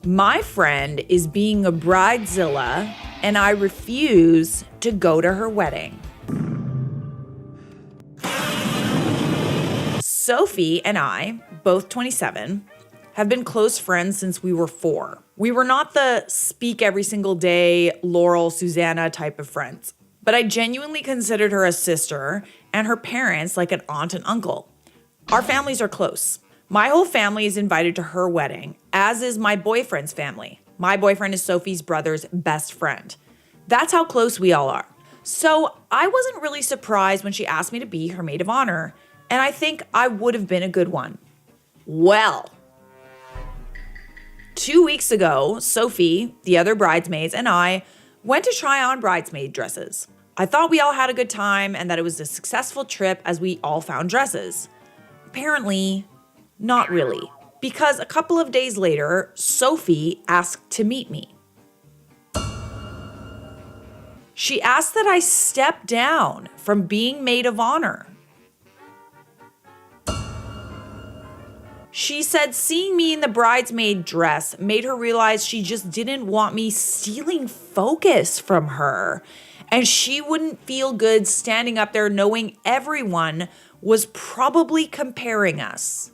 My friend is being a bridezilla, and I refuse to go to her wedding. Sophie and I, both 27, have been close friends since we were 4. We were not the speak every single day, Laurel, Susanna type of friends, but I genuinely considered her a sister and her parents like an aunt and uncle. Our families are close. My whole family is invited to her wedding, as is my boyfriend's family. My boyfriend is Sophie's brother's best friend. That's how close we all are. So I wasn't really surprised when she asked me to be her maid of honor, and I think I would have been a good one. Well, 2 weeks ago, Sophie, the other bridesmaids, and I went to try on bridesmaid dresses. I thought we all had a good time and that it was a successful trip as we all found dresses. Apparently, not really, because a couple of days later, Sophie asked to meet me. She asked that I step down from being maid of honor. She said seeing me in the bridesmaid dress made her realize she just didn't want me stealing focus from her, and she wouldn't feel good standing up there knowing everyone was probably comparing us.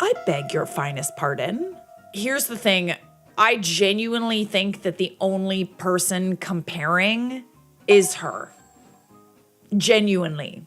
I beg your finest pardon. Here's the thing. I genuinely think that the only person comparing is her. Genuinely.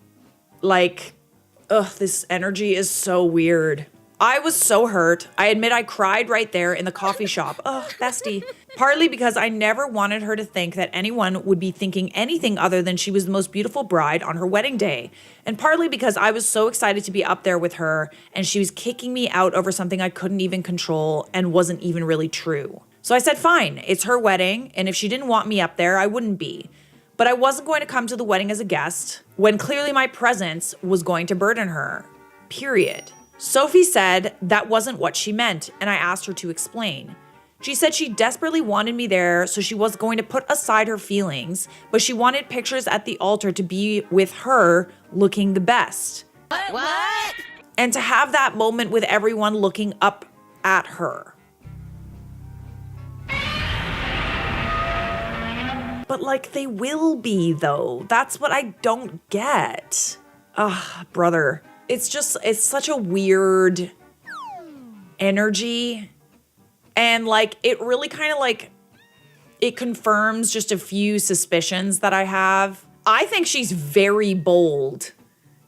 This energy is so weird. I was so hurt. I admit I cried right there in the coffee shop. Bestie. Partly because I never wanted her to think that anyone would be thinking anything other than she was the most beautiful bride on her wedding day. And partly because I was so excited to be up there with her and she was kicking me out over something I couldn't even control and wasn't even really true. So I said, fine, it's her wedding, and if she didn't want me up there, I wouldn't be. But I wasn't going to come to the wedding as a guest when clearly my presence was going to burden her. Period. Sophie said that wasn't what she meant, and I asked her to explain. She said she desperately wanted me there, so she was going to put aside her feelings, but she wanted pictures at the altar to be with her looking the best. What? And to have that moment with everyone looking up at her. But they will be, though. That's what I don't get. Brother. It's such a weird energy. And it really kind of it confirms just a few suspicions that I have. I think she's very bold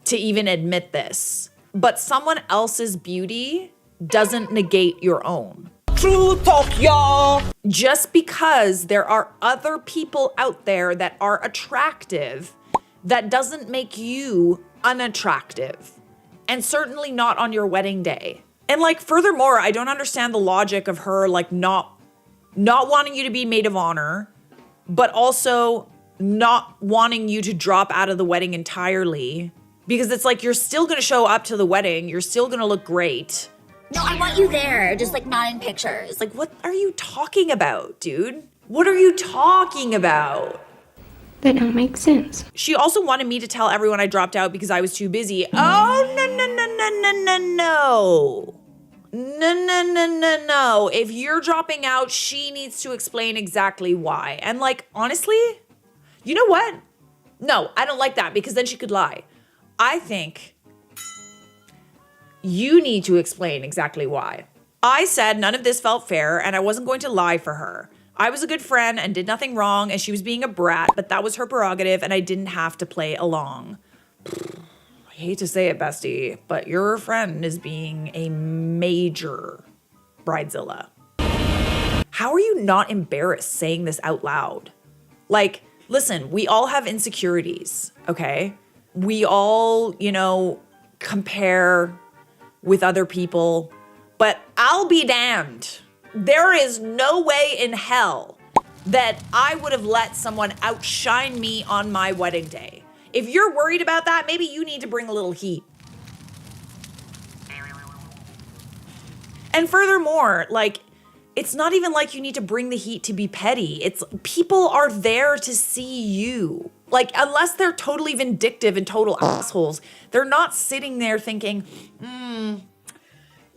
to even admit this. But someone else's beauty doesn't negate your own. True talk, y'all. Just because there are other people out there that are attractive, that doesn't make you unattractive. And certainly not on your wedding day. And furthermore, I don't understand the logic of her not wanting you to be maid of honor, but also not wanting you to drop out of the wedding entirely. Because it's you're still gonna show up to the wedding, you're still gonna look great. No, I want you there, just not in pictures. What are you talking about, dude? What are you talking about? That don't make sense. She also wanted me to tell everyone I dropped out because I was too busy. Oh, no. If you're dropping out, she needs to explain exactly why. And honestly, you know what? No, I don't like that because then she could lie. I think you need to explain exactly why. I said none of this felt fair and I wasn't going to lie for her. I was a good friend and did nothing wrong and she was being a brat, but that was her prerogative and I didn't have to play along. I hate to say it, bestie, but your friend is being a major bridezilla. How are you not embarrassed saying this out loud? Listen, we all have insecurities, okay? We all, compare with other people, but I'll be damned. There is no way in hell that I would have let someone outshine me on my wedding day. If you're worried about that, maybe you need to bring a little heat. And furthermore, it's not even you need to bring the heat to be petty. It's people are there to see you. Unless they're totally vindictive and total assholes, they're not sitting there thinking,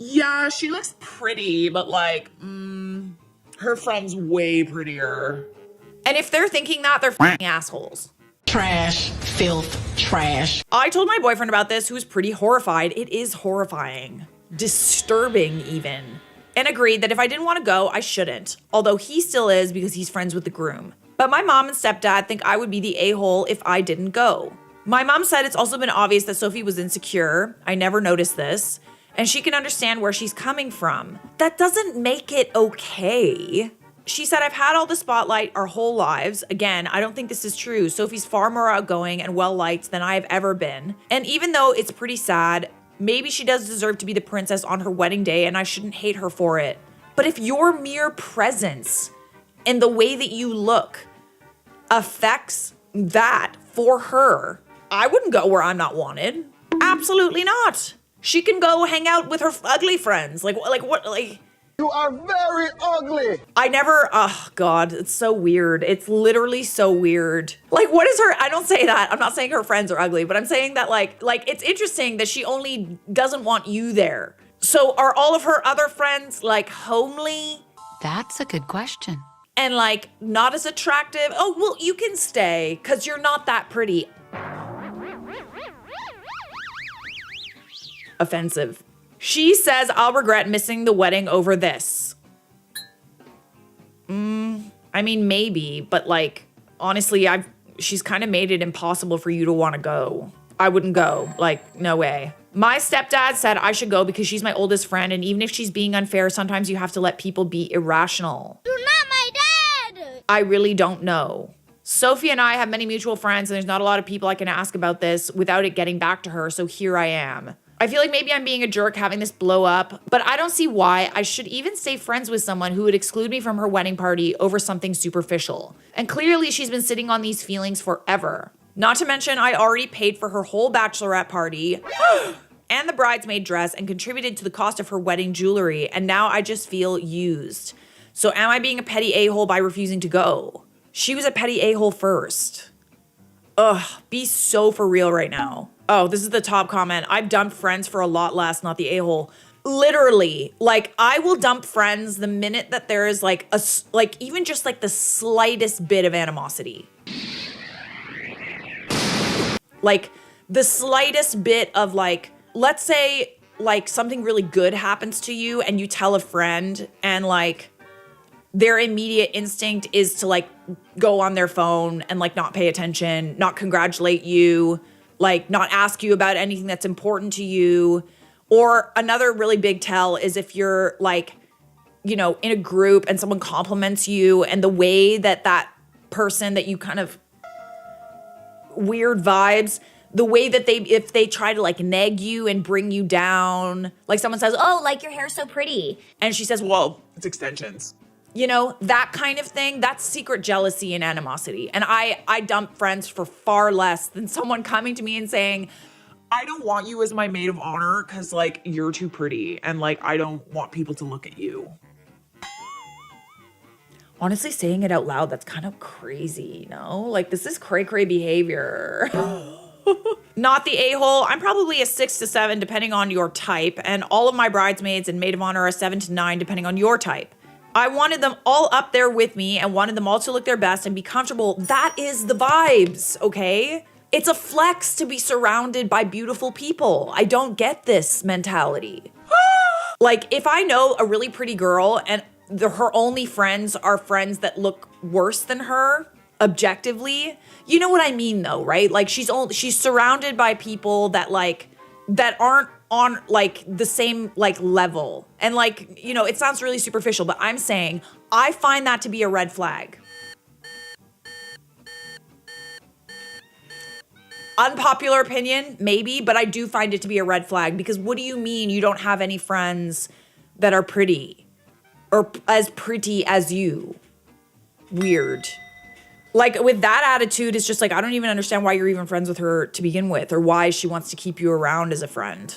Yeah, she looks pretty, but like, her friend's way prettier. And if they're thinking that, they're f***ing assholes. Trash, filth, trash. I told my boyfriend about this, who was pretty horrified. It is horrifying. Disturbing, even. And agreed that if I didn't want to go, I shouldn't. Although he still is because he's friends with the groom. But my mom and stepdad think I would be the a-hole if I didn't go. My mom said it's also been obvious that Sophie was insecure. I never noticed this. And she can understand where she's coming from. That doesn't make it okay. She said, I've had all the spotlight our whole lives. Again, I don't think this is true. Sophie's far more outgoing and well-liked than I have ever been. And even though it's pretty sad, maybe she does deserve to be the princess on her wedding day and I shouldn't hate her for it. But if your mere presence and the way that you look affects that for her, I wouldn't go where I'm not wanted. Absolutely not. She can go hang out with her ugly friends. Like what? You are very ugly. Oh God, it's so weird. It's literally so weird. Like, what is her, I don't say that. I'm not saying her friends are ugly, but I'm saying that like it's interesting that she only doesn't want you there. So are all of her other friends like homely? That's a good question. And like not as attractive? Oh, well, you can stay because you're not that pretty. Offensive. She says I'll regret missing the wedding over this. I mean, maybe, but like, honestly, she's kind of made it impossible for you to want to go. I wouldn't go. Like, no way. My stepdad said I should go because she's my oldest friend, and even if she's being unfair, sometimes you have to let people be irrational. You're not my dad! I really don't know. Sophie and I have many mutual friends, and there's not a lot of people I can ask about this without it getting back to her, so here I am. I feel like maybe I'm being a jerk having this blow up, but I don't see why I should even stay friends with someone who would exclude me from her wedding party over something superficial. And clearly she's been sitting on these feelings forever. Not to mention I already paid for her whole bachelorette party and the bridesmaid dress and contributed to the cost of her wedding jewelry, and now I just feel used. So am I being a petty a-hole by refusing to go? She was a petty a-hole first. Ugh, be so for real right now. Oh, this is the top comment. I've dumped friends for a lot less, not the a-hole. Literally, like I will dump friends the minute that there is like even just like the slightest bit of animosity. Like the slightest bit of like, let's say like something really good happens to you and you tell a friend and like their immediate instinct is to like go on their phone and like not pay attention, not congratulate you, like not ask you about anything that's important to you. Or another really big tell is if you're like, you know, in a group and someone compliments you and the way that that person that you kind of weird vibes, the way that if they try to like nag you and bring you down, like someone says, Oh, like your hair's so pretty. and she says, Well, it's extensions. you know, that kind of thing, that's secret jealousy and animosity. And I dump friends for far less than someone coming to me and saying, I don't want you as my maid of honor because, like, you're too pretty and, like, I don't want people to look at you. honestly, saying it out loud, that's kind of crazy, you know? Like, this is cray-cray behavior. Not the a-hole. I'm probably a 6 to 7, depending on your type. And all of my bridesmaids and maid of honor are 7 to 9, depending on your type. I wanted them all up there with me and wanted them all to look their best and be comfortable. That is the vibes, okay? It's a flex to be surrounded by beautiful people. I don't get this mentality. Like, if I know a really pretty girl and her only friends are friends that look worse than her, objectively, you know what I mean though, right? Like, she's surrounded by people that aren't on like the same like level. And like, you know, it sounds really superficial, but I'm saying I find that to be a red flag. Unpopular opinion, maybe, but I do find it to be a red flag because what do you mean you don't have any friends that are pretty or as pretty as you? Weird. Like, with that attitude, it's just like, I don't even understand why you're even friends with her to begin with or why she wants to keep you around as a friend.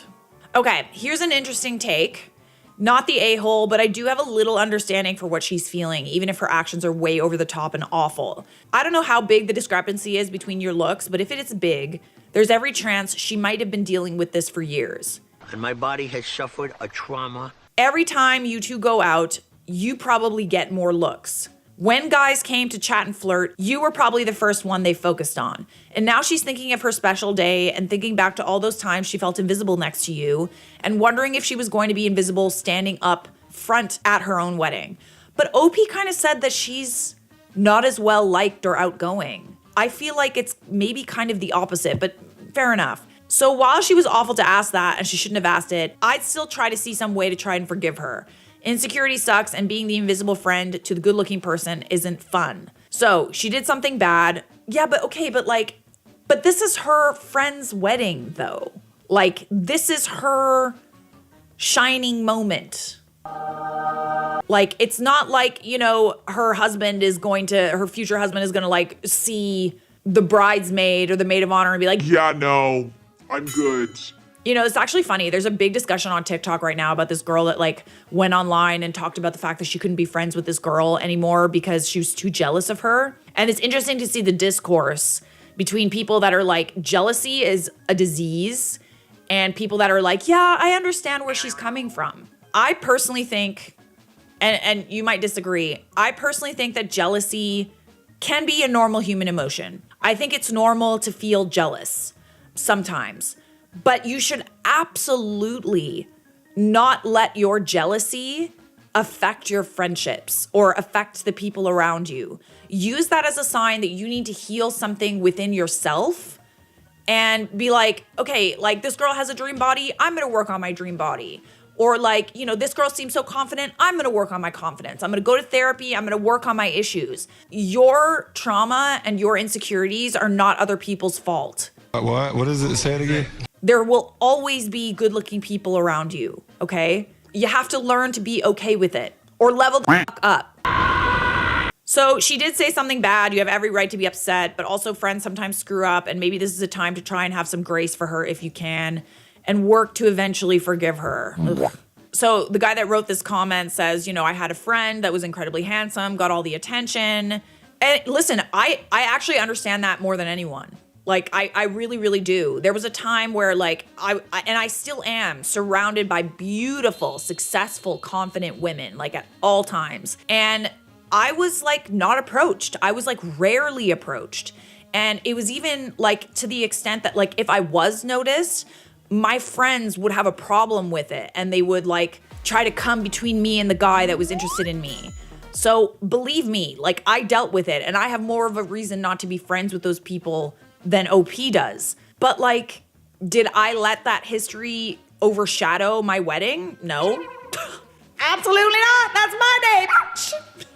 Okay, here's an interesting take. Not the a-hole, but I do have a little understanding for what she's feeling, even if her actions are way over the top and awful. I don't know how big the discrepancy is between your looks, but if it is big, there's every chance she might have been dealing with this for years. and my body has suffered a trauma. Every time you two go out, you probably get more looks. When guys came to chat and flirt, you were probably the first one they focused on. And now she's thinking of her special day and thinking back to all those times she felt invisible next to you and wondering if she was going to be invisible standing up front at her own wedding. But OP kind of said that she's not as well liked or outgoing. I feel like it's maybe kind of the opposite, but fair enough. So while she was awful to ask that and she shouldn't have asked it, I'd still try to see some way to try and forgive her. Insecurity sucks, and being the invisible friend to the good-looking person isn't fun. So she did something bad. Yeah, but okay, but this is her friend's wedding, though. Like, this is her shining moment. Like, it's not like, you know, her future husband is gonna like see the bridesmaid or the maid of honor and be like, yeah, no, I'm good. You know, it's actually funny. There's a big discussion on TikTok right now about this girl that like went online and talked about the fact that she couldn't be friends with this girl anymore because she was too jealous of her. And it's interesting to see the discourse between people that are like, jealousy is a disease, and people that are like, yeah, I understand where she's coming from. I personally think, and you might disagree, I personally think that jealousy can be a normal human emotion. I think it's normal to feel jealous sometimes. But you should absolutely not let your jealousy affect your friendships or affect the people around you. Use that as a sign that you need to heal something within yourself and be like, okay, like this girl has a dream body, I'm gonna work on my dream body. Or like, you know, this girl seems so confident, I'm gonna work on my confidence. I'm gonna go to therapy, I'm gonna work on my issues. Your trauma and your insecurities are not other people's fault. What? What does it say it again? There will always be good-looking people around you, okay? You have to learn to be okay with it or level the fuck up. So she did say something bad. You have every right to be upset, but also friends sometimes screw up, and maybe this is a time to try and have some grace for her if you can and work to eventually forgive her. Ugh. So the guy that wrote this comment says, you know, I had a friend that was incredibly handsome, got all the attention. And listen, I actually understand that more than anyone. Like, I really, really do. There was a time where, like, I still am surrounded by beautiful, successful, confident women, like, at all times. And I was, like, not approached. I was, like, rarely approached. And it was even, like, to the extent that, like, if I was noticed, my friends would have a problem with it. And they would, like, try to come between me and the guy that was interested in me. So, believe me, like, I dealt with it. And I have more of a reason not to be friends with those people than OP does. But like, did I let that history overshadow my wedding? No. Absolutely not. That's my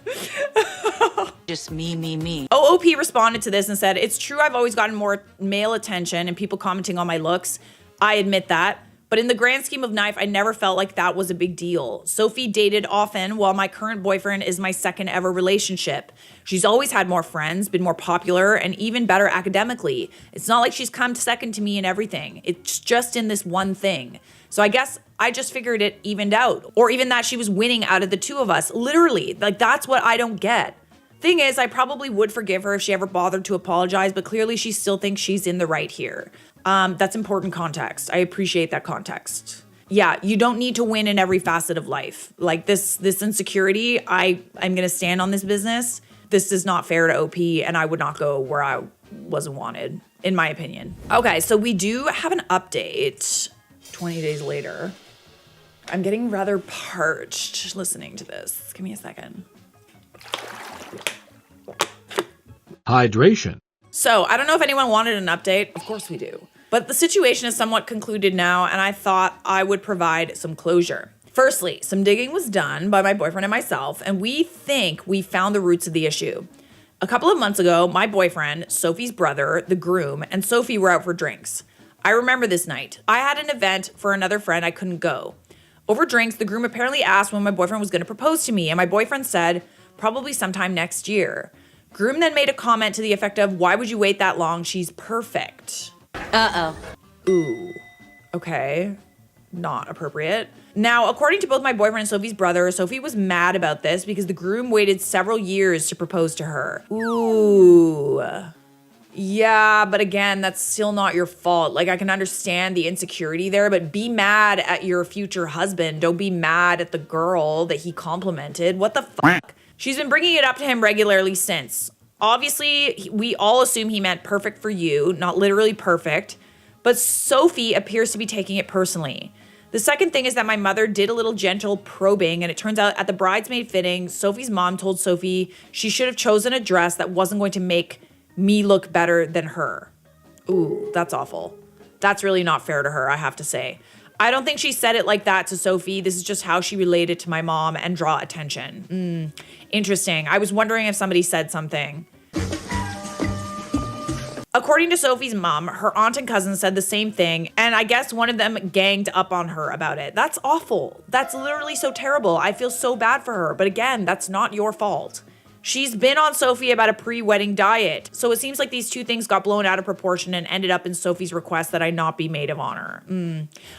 day. Just me. OOP responded to this and said, it's true I've always gotten more male attention and people commenting on my looks. I admit that. But in the grand scheme of life, I never felt like that was a big deal. Sophie dated often while my current boyfriend is my second ever relationship. She's always had more friends, been more popular, and even better academically. It's not like she's come second to me in everything. It's just in this one thing. So I guess I just figured it evened out. Or even that she was winning out of the two of us. Literally, like that's what I don't get. Thing is, I probably would forgive her if she ever bothered to apologize, but clearly she still thinks she's in the right here. That's important context. I appreciate that context. Yeah, you don't need to win in every facet of life. Like this insecurity, I'm gonna stand on this business. This is not fair to OP, and I would not go where I wasn't wanted, in my opinion. Okay, so we do have an update 20 days later. I'm getting rather parched listening to this. Give me a second. Hydration. So I don't know if anyone wanted an update. Of course we do. But the situation is somewhat concluded now, and I thought I would provide some closure. Firstly, some digging was done by my boyfriend and myself, and we think we found the roots of the issue. A couple of months ago, my boyfriend, Sophie's brother, the groom, and Sophie were out for drinks. I remember this night. I had an event for another friend I couldn't go. Over drinks, the groom apparently asked when my boyfriend was going to propose to me, and my boyfriend said, probably sometime next year. Groom then made a comment to the effect of, why would you wait that long? She's perfect. Uh-oh. Ooh, okay. Not appropriate. Now, according to both my boyfriend and Sophie's brother, Sophie was mad about this because the groom waited several years to propose to her. Ooh. Yeah, but again, that's still not your fault. Like, I can understand the insecurity there, but be mad at your future husband. Don't be mad at the girl that he complimented. What the fuck? She's been bringing it up to him regularly since. Obviously, we all assume he meant perfect for you, not literally perfect, but Sophie appears to be taking it personally. The second thing is that my mother did a little gentle probing, and it turns out at the bridesmaid fitting, Sophie's mom told Sophie she should have chosen a dress that wasn't going to make me look better than her. Ooh, that's awful. That's really not fair to her, I have to say. I don't think she said it like that to Sophie. This is just how she related to my mom and draw attention. Interesting. I was wondering if somebody said something. According to Sophie's mom, her aunt and cousin said the same thing, and I guess one of them ganged up on her about it. That's awful. That's literally so terrible. I feel so bad for her, but again, that's not your fault. She's been on Sophie about a pre-wedding diet, so it seems like these two things got blown out of proportion and ended up in Sophie's request that I not be maid of honor.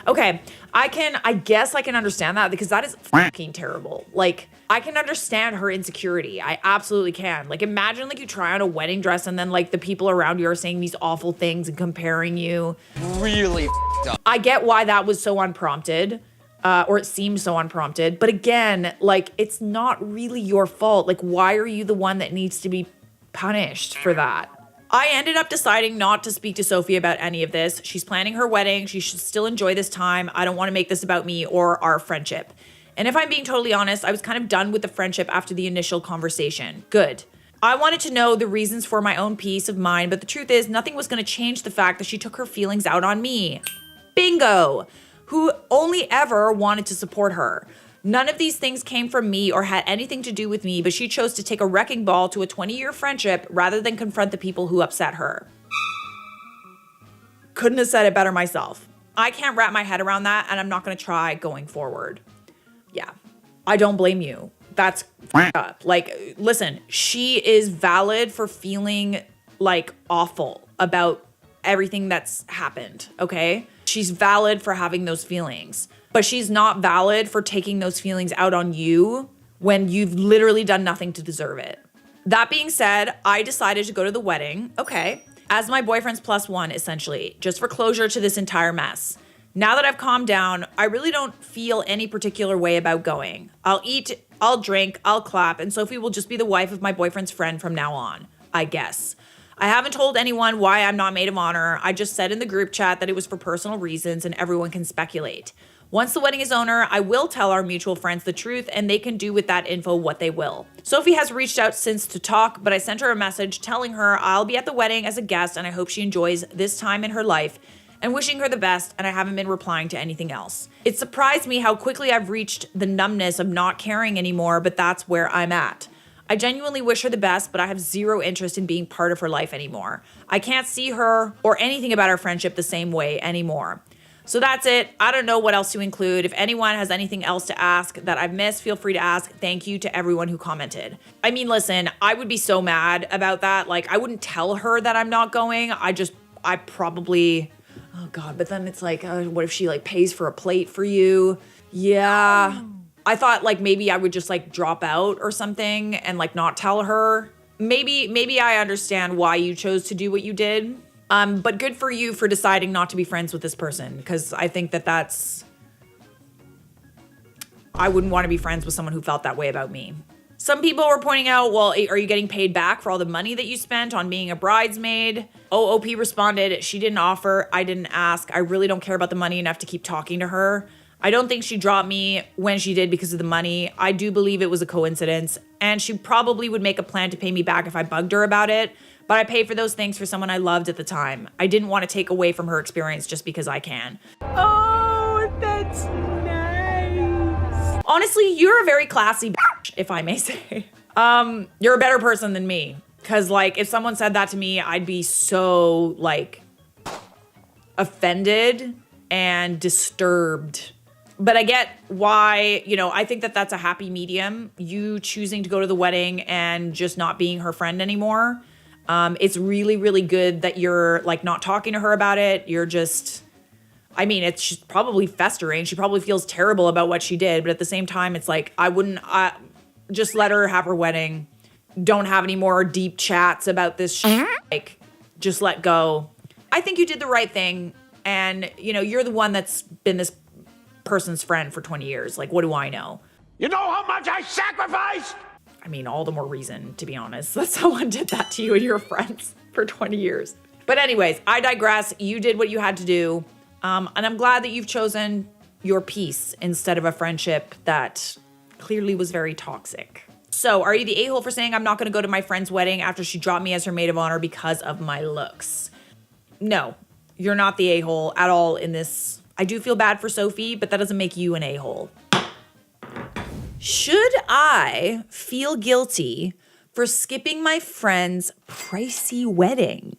Okay, I guess I can understand that because that is fucking terrible. Like, I can understand her insecurity. I absolutely can. Like, imagine like you try on a wedding dress and then like the people around you are saying these awful things and comparing you. Really up. I get why that was so unprompted. Or it seems so unprompted. But again, like, it's not really your fault. Like, why are you the one that needs to be punished for that? I ended up deciding not to speak to Sophie about any of this. She's planning her wedding. She should still enjoy this time. I don't want to make this about me or our friendship. And if I'm being totally honest, I was kind of done with the friendship after the initial conversation. Good. I wanted to know the reasons for my own peace of mind, but the truth is nothing was going to change the fact that she took her feelings out on me. Bingo! Who only ever wanted to support her. None of these things came from me or had anything to do with me, but she chose to take a wrecking ball to a 20-year friendship rather than confront the people who upset her. Couldn't have said it better myself. I can't wrap my head around that, and I'm not going to try going forward. Yeah, I don't blame you. That's up. Like, listen, she is valid for feeling like awful about everything that's happened, okay? She's valid for having those feelings, but she's not valid for taking those feelings out on you when you've literally done nothing to deserve it. That being said, I decided to go to the wedding, okay, as my boyfriend's plus one, essentially, just for closure to this entire mess. Now that I've calmed down, I really don't feel any particular way about going. I'll eat, I'll drink, I'll clap, and Sophie will just be the wife of my boyfriend's friend from now on, I guess. I haven't told anyone why I'm not maid of honor. I just said in the group chat that it was for personal reasons and everyone can speculate. Once the wedding is over, I will tell our mutual friends the truth and they can do with that info what they will. Sophie has reached out since to talk, but I sent her a message telling her I'll be at the wedding as a guest and I hope she enjoys this time in her life and wishing her the best, and I haven't been replying to anything else. It surprised me how quickly I've reached the numbness of not caring anymore, but that's where I'm at. I genuinely wish her the best, but I have zero interest in being part of her life anymore. I can't see her or anything about our friendship the same way anymore. So that's it. I don't know what else to include. If anyone has anything else to ask that I've missed, feel free to ask. Thank you to everyone who commented. I mean, listen, I would be so mad about that. Like, I wouldn't tell her that I'm not going. I probably, oh God, but then it's like, what if she like pays for a plate for you? Yeah. I thought like maybe I would just like drop out or something and like not tell her. Maybe I understand why you chose to do what you did. But good for you for deciding not to be friends with this person, because I think I wouldn't want to be friends with someone who felt that way about me. Some people were pointing out, well, are you getting paid back for all the money that you spent on being a bridesmaid? OOP responded, she didn't offer, I didn't ask. I really don't care about the money enough to keep talking to her. I don't think she dropped me when she did because of the money. I do believe it was a coincidence, and she probably would make a plan to pay me back if I bugged her about it, but I paid for those things for someone I loved at the time. I didn't want to take away from her experience just because I can. Oh, that's nice. Honestly, you're a very classy bitch, if I may say. You're a better person than me, because like if someone said that to me, I'd be so like offended and disturbed. But I get why, I think that that's a happy medium, you choosing to go to the wedding and just not being her friend anymore. It's really, really good that you're like not talking to her about it. You're just, it's probably festering. She probably feels terrible about what she did. But at the same time, it's like, I wouldn't just let her have her wedding. Don't have any more deep chats about this Like, just let go. I think you did the right thing. And, you know, you're the one that's been this person's friend for 20 years. Like, what do I know? You know how much I sacrificed? I mean, all the more reason, to be honest, that someone did that to you and your friends for 20 years. But anyways, I digress. You did what you had to do. And I'm glad that you've chosen your peace instead of a friendship that clearly was very toxic. So are you the a-hole for saying I'm not going to go to my friend's wedding after she dropped me as her maid of honor because of my looks? No, you're not the a-hole at all in this. I do feel bad for Sophie, but that doesn't make you an a-hole. Should I feel guilty for skipping my friend's pricey wedding?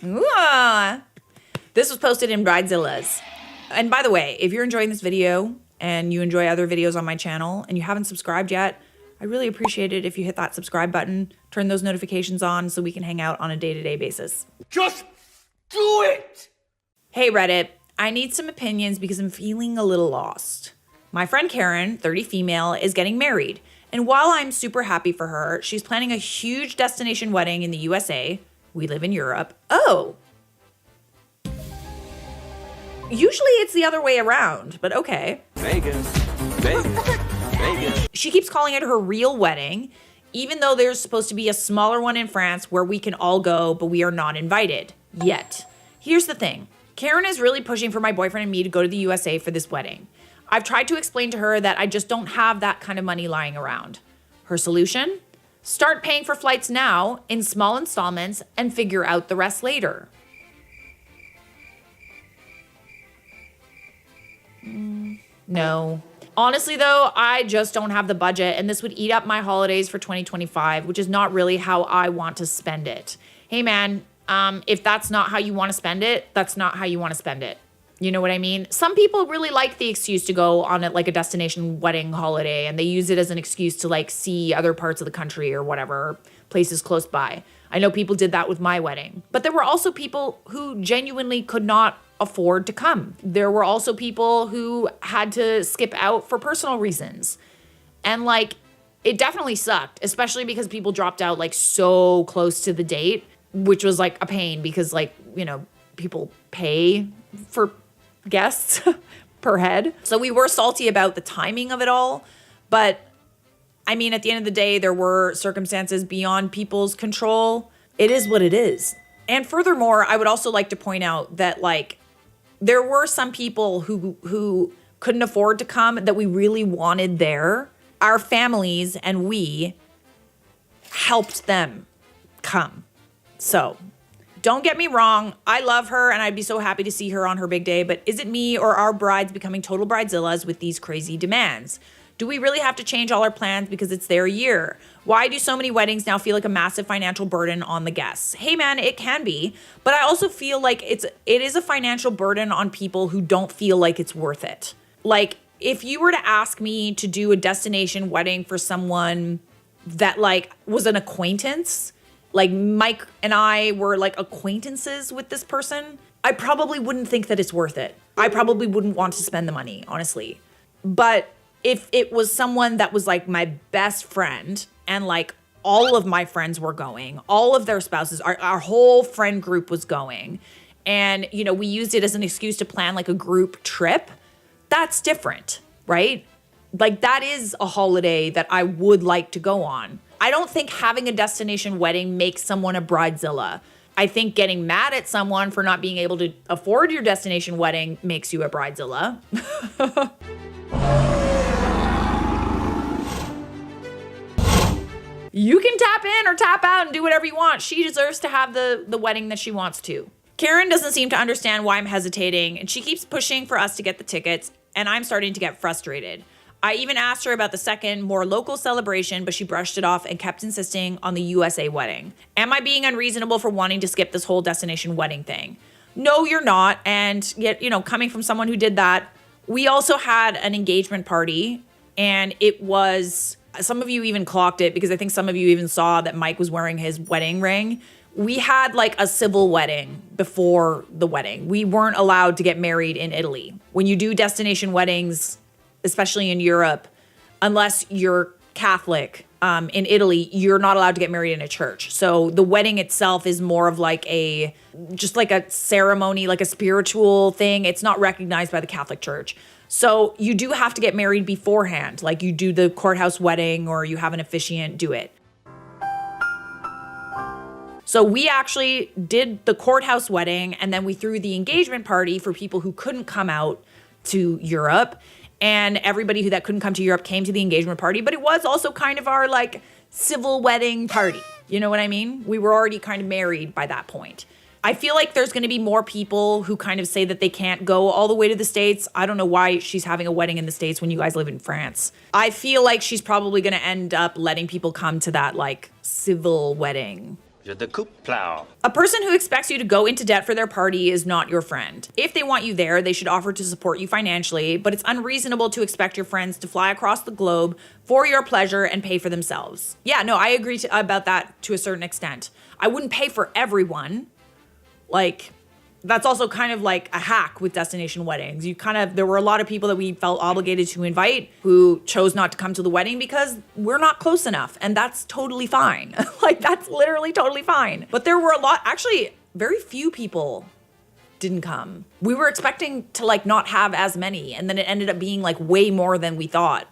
Ooh. This was posted in Bridezilla's. And by the way, if you're enjoying this video and you enjoy other videos on my channel and you haven't subscribed yet, I really appreciate it if you hit that subscribe button, turn those notifications on so we can hang out on a day-to-day basis. Just do it! Hey Reddit, I need some opinions because I'm feeling a little lost. My friend Karen, 30 female, is getting married. And while I'm super happy for her, she's planning a huge destination wedding in the USA. We live in Europe. Oh. Usually it's the other way around, but okay. Vegas. She keeps calling it her real wedding, even though there's supposed to be a smaller one in France where we can all go, but we are not invited yet. Here's the thing. Karen is really pushing for my boyfriend and me to go to the USA for this wedding. I've tried to explain to her that I just don't have that kind of money lying around. Her solution? Start paying for flights now in small installments and figure out the rest later. No. Honestly, though, I just don't have the budget, and this would eat up my holidays for 2025, which is not really how I want to spend it. Hey, man, if that's not how you want to spend it, that's not how you want to spend it. You know what I mean? Some people really like the excuse to go on it like a destination wedding holiday, and they use it as an excuse to like see other parts of the country or whatever, places close by. I know people did that with my wedding, but there were also people who genuinely could not afford to come. There were also people who had to skip out for personal reasons. And like, it definitely sucked, especially because people dropped out like so close to the date, which was like a pain because like, you know, people pay for guests per head. So we were salty about the timing of it all. But I mean, at the end of the day, there were circumstances beyond people's control. It is what it is. And furthermore, I would also like to point out that like, there were some people who couldn't afford to come that we really wanted there. Our families and we helped them come. So don't get me wrong. I love her and I'd be so happy to see her on her big day. But is it me or our brides becoming total bridezillas with these crazy demands? Do we really have to change all our plans because it's their year? Why do so many weddings now feel like a massive financial burden on the guests? Hey man, it can be, but I also feel like it is a financial burden on people who don't feel like it's worth it. Like if you were to ask me to do a destination wedding for someone that like was an acquaintance, like Mike and I were like acquaintances with this person, I probably wouldn't think that it's worth it. I probably wouldn't want to spend the money, honestly. But if it was someone that was like my best friend and like all of my friends were going, all of their spouses, our whole friend group was going, and, you know, we used it as an excuse to plan like a group trip, that's different, right? Like that is a holiday that I would like to go on. I don't think having a destination wedding makes someone a bridezilla. I think getting mad at someone for not being able to afford your destination wedding makes you a bridezilla. You can tap in or tap out and do whatever you want. She deserves to have the wedding that she wants to. Karen doesn't seem to understand why I'm hesitating, and she keeps pushing for us to get the tickets, and I'm starting to get frustrated. I even asked her about the second, more local celebration, but she brushed it off and kept insisting on the USA wedding. Am I being unreasonable for wanting to skip this whole destination wedding thing? No, you're not. And yet, you know, coming from someone who did that, we also had an engagement party, and it was, some of you even clocked it because I think some of you even saw that Mike was wearing his wedding ring. We had like a civil wedding before the wedding. We weren't allowed to get married in Italy. When you do destination weddings, especially in Europe, unless you're Catholic, in Italy, you're not allowed to get married in a church. So the wedding itself is more of like just like a ceremony, like a spiritual thing. It's not recognized by the Catholic Church. So you do have to get married beforehand. Like you do the courthouse wedding or you have an officiant do it. So we actually did the courthouse wedding and then we threw the engagement party for people who couldn't come out to Europe. And everybody that couldn't come to Europe came to the engagement party. But it was also kind of our like civil wedding party. You know what I mean? We were already kind of married by that point. I feel like there's going to be more people who kind of say that they can't go all the way to the States. I don't know why she's having a wedding in the States when you guys live in France. I feel like she's probably going to end up letting people come to that like civil wedding. A person who expects you to go into debt for their party is not your friend. If they want you there, they should offer to support you financially, but it's unreasonable to expect your friends to fly across the globe for your pleasure and pay for themselves. Yeah, no, I agree about that to a certain extent. I wouldn't pay for everyone. Like, that's also kind of like a hack with destination weddings. There were a lot of people that we felt obligated to invite who chose not to come to the wedding because we're not close enough. And that's totally fine. Like, that's literally totally fine. But there were actually, very few people didn't come. We were expecting to like not have as many. And then it ended up being like way more than we thought.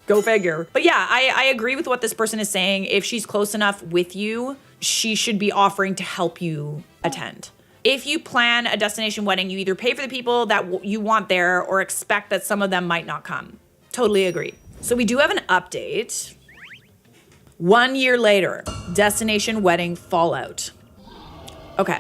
Go figure. But yeah, I agree with what this person is saying. If she's close enough with you, she should be offering to help you attend. If you plan a destination wedding, you either pay for the people that you want there or expect that some of them might not come. Totally agree. So we do have an update. 1 year later, destination wedding fallout. Okay.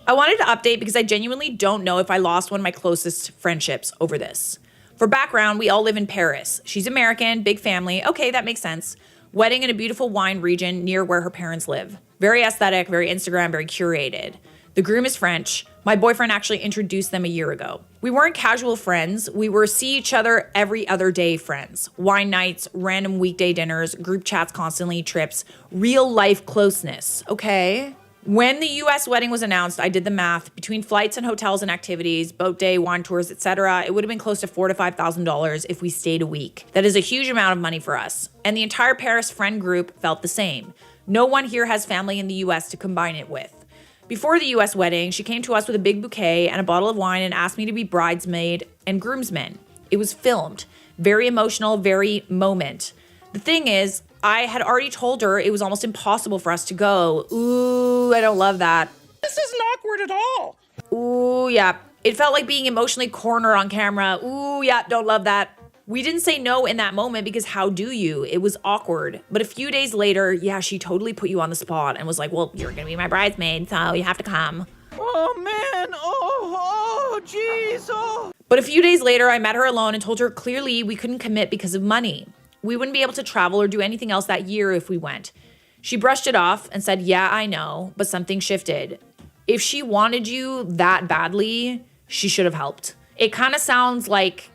I wanted to update because I genuinely don't know if I lost one of my closest friendships over this. For background, we all live in Paris. She's American, big family. Okay, that makes sense. Wedding in a beautiful wine region near where her parents live. Very aesthetic, very Instagram, very curated. The groom is French. My boyfriend actually introduced them a year ago. We weren't casual friends. We were see each other every other day friends. Wine nights, random weekday dinners, group chats constantly, trips, real life closeness. Okay. When the US wedding was announced, I did the math. Between flights and hotels and activities, boat day, wine tours, etc., it would have been close to $4,000 to $5,000 if we stayed a week. That is a huge amount of money for us. And the entire Paris friend group felt the same. No one here has family in the US to combine it with. Before the US wedding, she came to us with a big bouquet and a bottle of wine and asked me to be bridesmaid and groomsman. It was filmed. Very emotional, very moment. The thing is, I had already told her it was almost impossible for us to go. Ooh, I don't love that. This isn't awkward at all. Ooh, yeah. It felt like being emotionally cornered on camera. Ooh, yeah, don't love that. We didn't say no in that moment because how do you? It was awkward. But a few days later, yeah, she totally put you on the spot and was like, well, you're going to be my bridesmaid, so you have to come. Oh, man. Oh, jeez. Oh. But a few days later, I met her alone and told her clearly we couldn't commit because of money. We wouldn't be able to travel or do anything else that year if we went. She brushed it off and said, yeah, I know, but something shifted. If she wanted you that badly, she should have helped. It kind of sounds like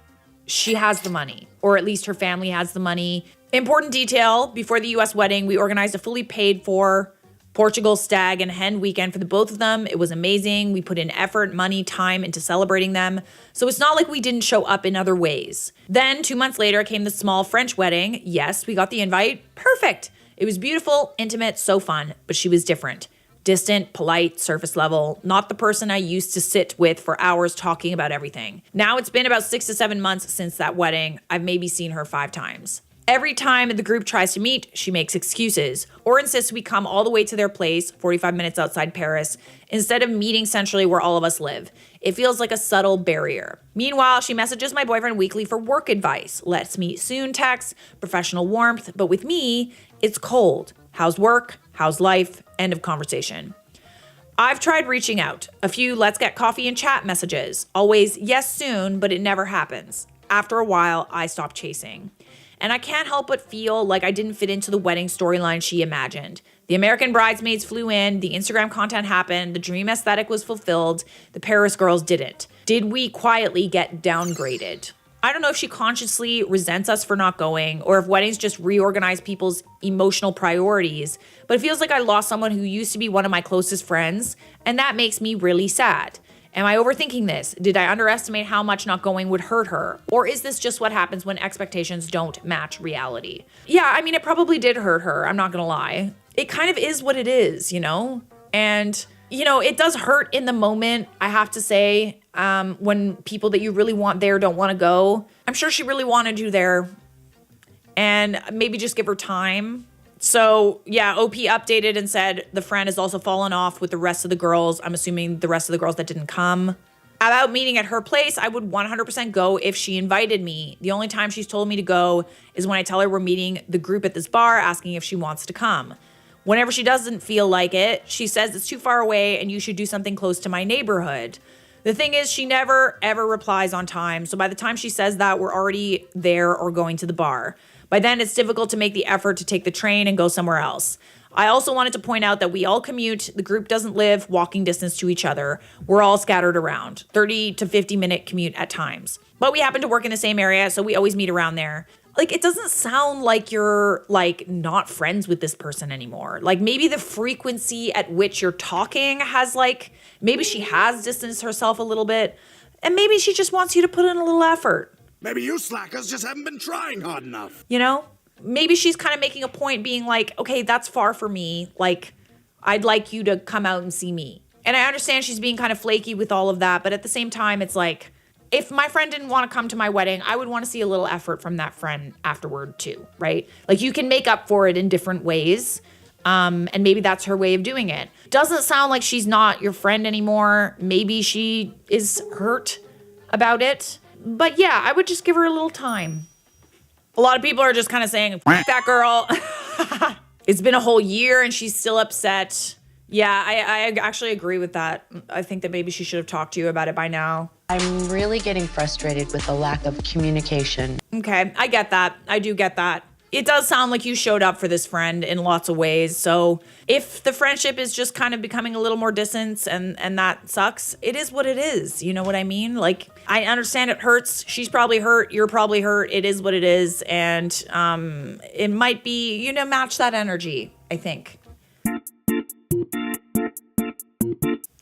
she has the money, or at least her family has the money. Important detail, before the US wedding, we organized a fully paid for Portugal stag and hen weekend for the both of them. It was amazing. We put in effort, money, time into celebrating them. So it's not like we didn't show up in other ways. Then 2 months later came the small French wedding. Yes, we got the invite. Perfect. It was beautiful, intimate, so fun, but she was different. Distant, polite, surface level, not the person I used to sit with for hours talking about everything. Now it's been about 6 to 7 months since that wedding. I've maybe seen her 5 times. Every time the group tries to meet, she makes excuses or insists we come all the way to their place, 45 minutes outside Paris, instead of meeting centrally where all of us live. It feels like a subtle barrier. Meanwhile, she messages my boyfriend weekly for work advice. Let's meet soon texts, professional warmth, but with me, it's cold. How's work? How's life? End of conversation. I've tried reaching out. A few let's get coffee and chat messages. Always yes soon, but it never happens. After a while, I stop chasing. And I can't help but feel like I didn't fit into the wedding storyline she imagined. The American bridesmaids flew in, the Instagram content happened, the dream aesthetic was fulfilled, the Paris girls didn't. Did we quietly get downgraded? I don't know if she consciously resents us for not going or if weddings just reorganize people's emotional priorities, but it feels like I lost someone who used to be one of my closest friends, and that makes me really sad. Am I overthinking this? Did I underestimate how much not going would hurt her? Or is this just what happens when expectations don't match reality? Yeah, I mean, it probably did hurt her. I'm not gonna lie. It kind of is what it is, you know? And, you know, it does hurt in the moment, I have to say, when people that you really want there don't want to go. I'm sure she really wanted you there. And maybe just give her time. So, yeah, OP updated and said the friend has also fallen off with the rest of the girls. I'm assuming the rest of the girls that didn't come. About meeting at her place, I would 100% go if she invited me. The only time she's told me to go is when I tell her we're meeting the group at this bar, asking if she wants to come. Whenever she doesn't feel like it, she says it's too far away and you should do something close to my neighborhood. The thing is, she never, ever replies on time. So by the time she says that, we're already there or going to the bar. By then, it's difficult to make the effort to take the train and go somewhere else. I also wanted to point out that we all commute. The group doesn't live walking distance to each other. We're all scattered around, 30 to 50 minute commute at times. But we happen to work in the same area, so we always meet around there. Like, it doesn't sound like you're, like, not friends with this person anymore. Like, maybe the frequency at which you're talking has, like, maybe she has distanced herself a little bit. And maybe she just wants you to put in a little effort. Maybe you slackers just haven't been trying hard enough. You know? Maybe she's kind of making a point being like, okay, that's far for me. Like, I'd like you to come out and see me. And I understand she's being kind of flaky with all of that. But at the same time, it's like, if my friend didn't want to come to my wedding, I would want to see a little effort from that friend afterward too, right? Like, you can make up for it in different ways. And maybe that's her way of doing it. Doesn't sound like she's not your friend anymore. Maybe she is hurt about it. But yeah, I would just give her a little time. A lot of people are just kind of saying, F that girl. It's been a whole year and she's still upset. Yeah, I actually agree with that. I think that maybe she should have talked to you about it by now. I'm really getting frustrated with the lack of communication. Okay, I get that. I do get that. It does sound like you showed up for this friend in lots of ways. So if the friendship is just kind of becoming a little more distant and that sucks, it is what it is. You know what I mean? Like, I understand it hurts. She's probably hurt. You're probably hurt. It is what it is. And it might be, you know, match that energy, I think.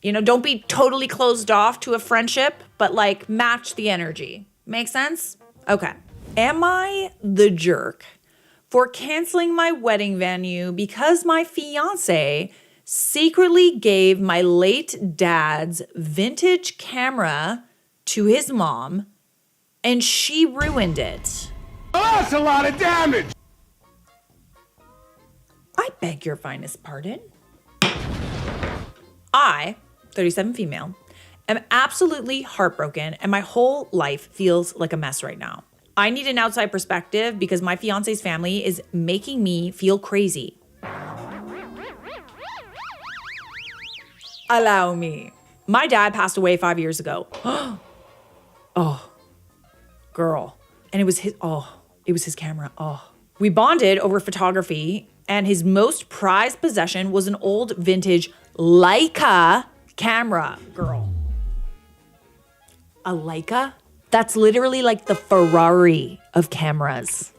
You know, don't be totally closed off to a friendship, but like match the energy. Make sense? Okay. Am I the jerk for canceling my wedding venue because my fiance secretly gave my late dad's vintage camera to his mom and she ruined it? Oh, that's a lot of damage. I beg your finest pardon. I, 37 female, am absolutely heartbroken and my whole life feels like a mess right now. I need an outside perspective because my fiance's family is making me feel crazy. Allow me. My dad passed away 5 years ago. Oh, girl. And it was his camera. Oh. We bonded over photography and his most prized possession was an old vintage Leica camera, girl. A Leica? That's literally like the Ferrari of cameras.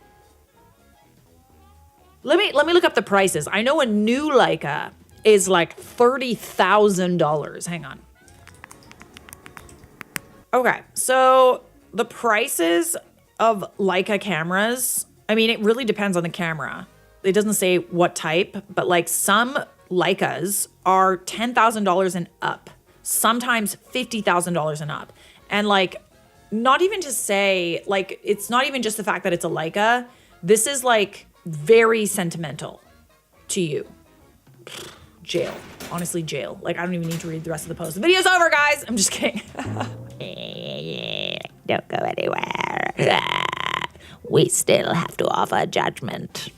Let me look up the prices. I know a new Leica is like $30,000. Hang on. Okay, so the prices of Leica cameras, I mean, it really depends on the camera. It doesn't say what type, but like some Leicas are $10,000 and up, sometimes $50,000 and up. And like, not even to say, like, it's not even just the fact that it's a Leica. This is like very sentimental to you. Jail. Honestly, jail. Like, I don't even need to read the rest of the post. The video's over, guys. I'm just kidding. Don't go anywhere. We still have to offer judgment.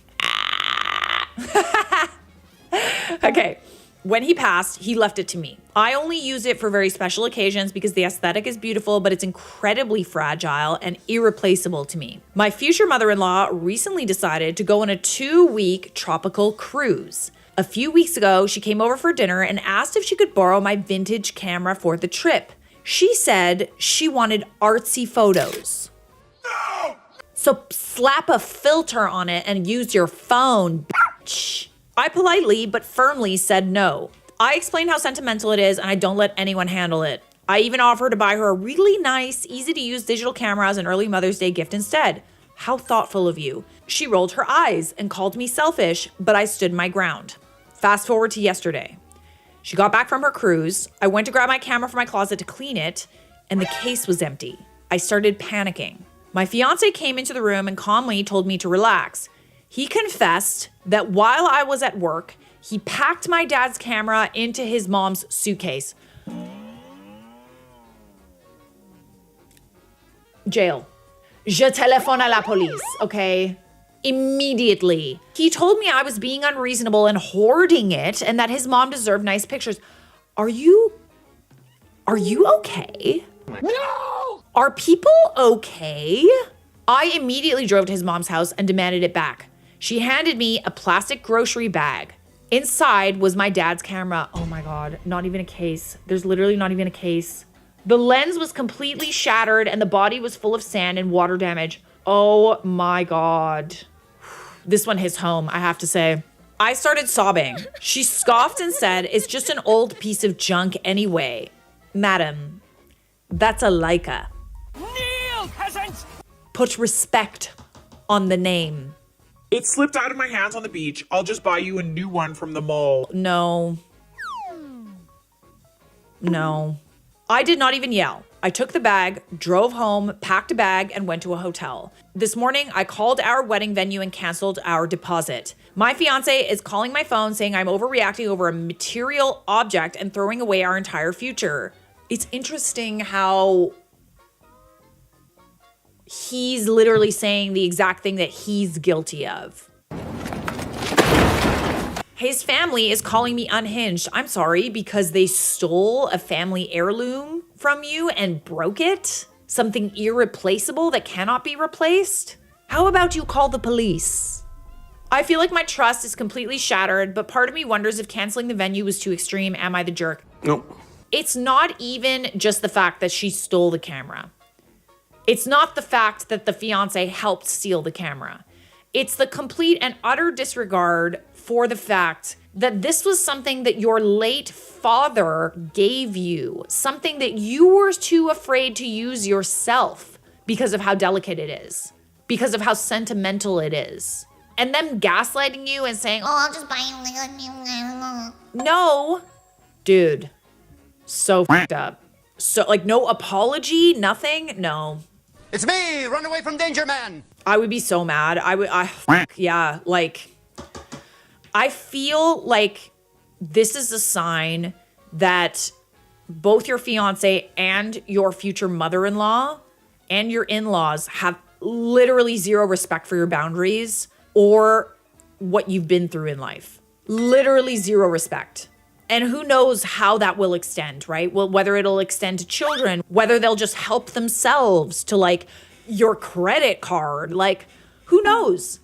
Okay. When he passed, he left it to me. I only use it for very special occasions because the aesthetic is beautiful, but it's incredibly fragile and irreplaceable to me. My future mother-in-law recently decided to go on a 2-week tropical cruise. A few weeks ago, she came over for dinner and asked if she could borrow my vintage camera for the trip. She said she wanted artsy photos. No! So slap a filter on it and use your phone, bitch. I politely but firmly said no. I explained how sentimental it is and I don't let anyone handle it. I even offered to buy her a really nice, easy-to-use digital camera as an early Mother's Day gift instead. How thoughtful of you. She rolled her eyes and called me selfish, but I stood my ground. Fast forward to yesterday. She got back from her cruise. I went to grab my camera from my closet to clean it, and the case was empty. I started panicking. My fiance came into the room and calmly told me to relax. He confessed that while I was at work, he packed my dad's camera into his mom's suitcase. Jail. Je téléphone à la police, okay? Immediately. He told me I was being unreasonable and hoarding it and that his mom deserved nice pictures. Are you okay? No! Are people okay? I immediately drove to his mom's house and demanded it back. She handed me a plastic grocery bag. Inside was my dad's camera. Oh my God, not even a case. There's literally not even a case. The lens was completely shattered and the body was full of sand and water damage. Oh my God. This one hits home, I have to say. I started sobbing. She scoffed and said, "It's just an old piece of junk anyway." Madam, that's a Leica. Kneel, peasants! Put respect on the name. It slipped out of my hands on the beach. I'll just buy you a new one from the mall. No. I did not even yell. I took the bag, drove home, packed a bag, and went to a hotel. This morning, I called our wedding venue and canceled our deposit. My fiance is calling my phone saying I'm overreacting over a material object and throwing away our entire future. It's interesting how he's literally saying the exact thing that he's guilty of. His family is calling me unhinged. I'm sorry, because they stole a family heirloom from you and broke it? Something irreplaceable that cannot be replaced? How about you call the police? I feel like my trust is completely shattered, but part of me wonders if canceling the venue was too extreme. Am I the jerk? Nope. It's not even just the fact that she stole the camera. It's not the fact that the fiance helped steal the camera. It's the complete and utter disregard for the fact that this was something that your late father gave you, something that you were too afraid to use yourself because of how delicate it is, because of how sentimental it is. And them gaslighting you and saying, "Oh, I'll just buy you a new." No, dude, so fucked up. So like no apology, nothing, no. It's me! Run away from danger, man! I would be so mad. Yeah, like, I feel like this is a sign that both your fiance and your future mother-in-law and your in-laws have literally zero respect for your boundaries or what you've been through in life. Literally zero respect. And who knows how that will extend, right? Well, whether it'll extend to children, whether they'll just help themselves to like your credit card, like who knows?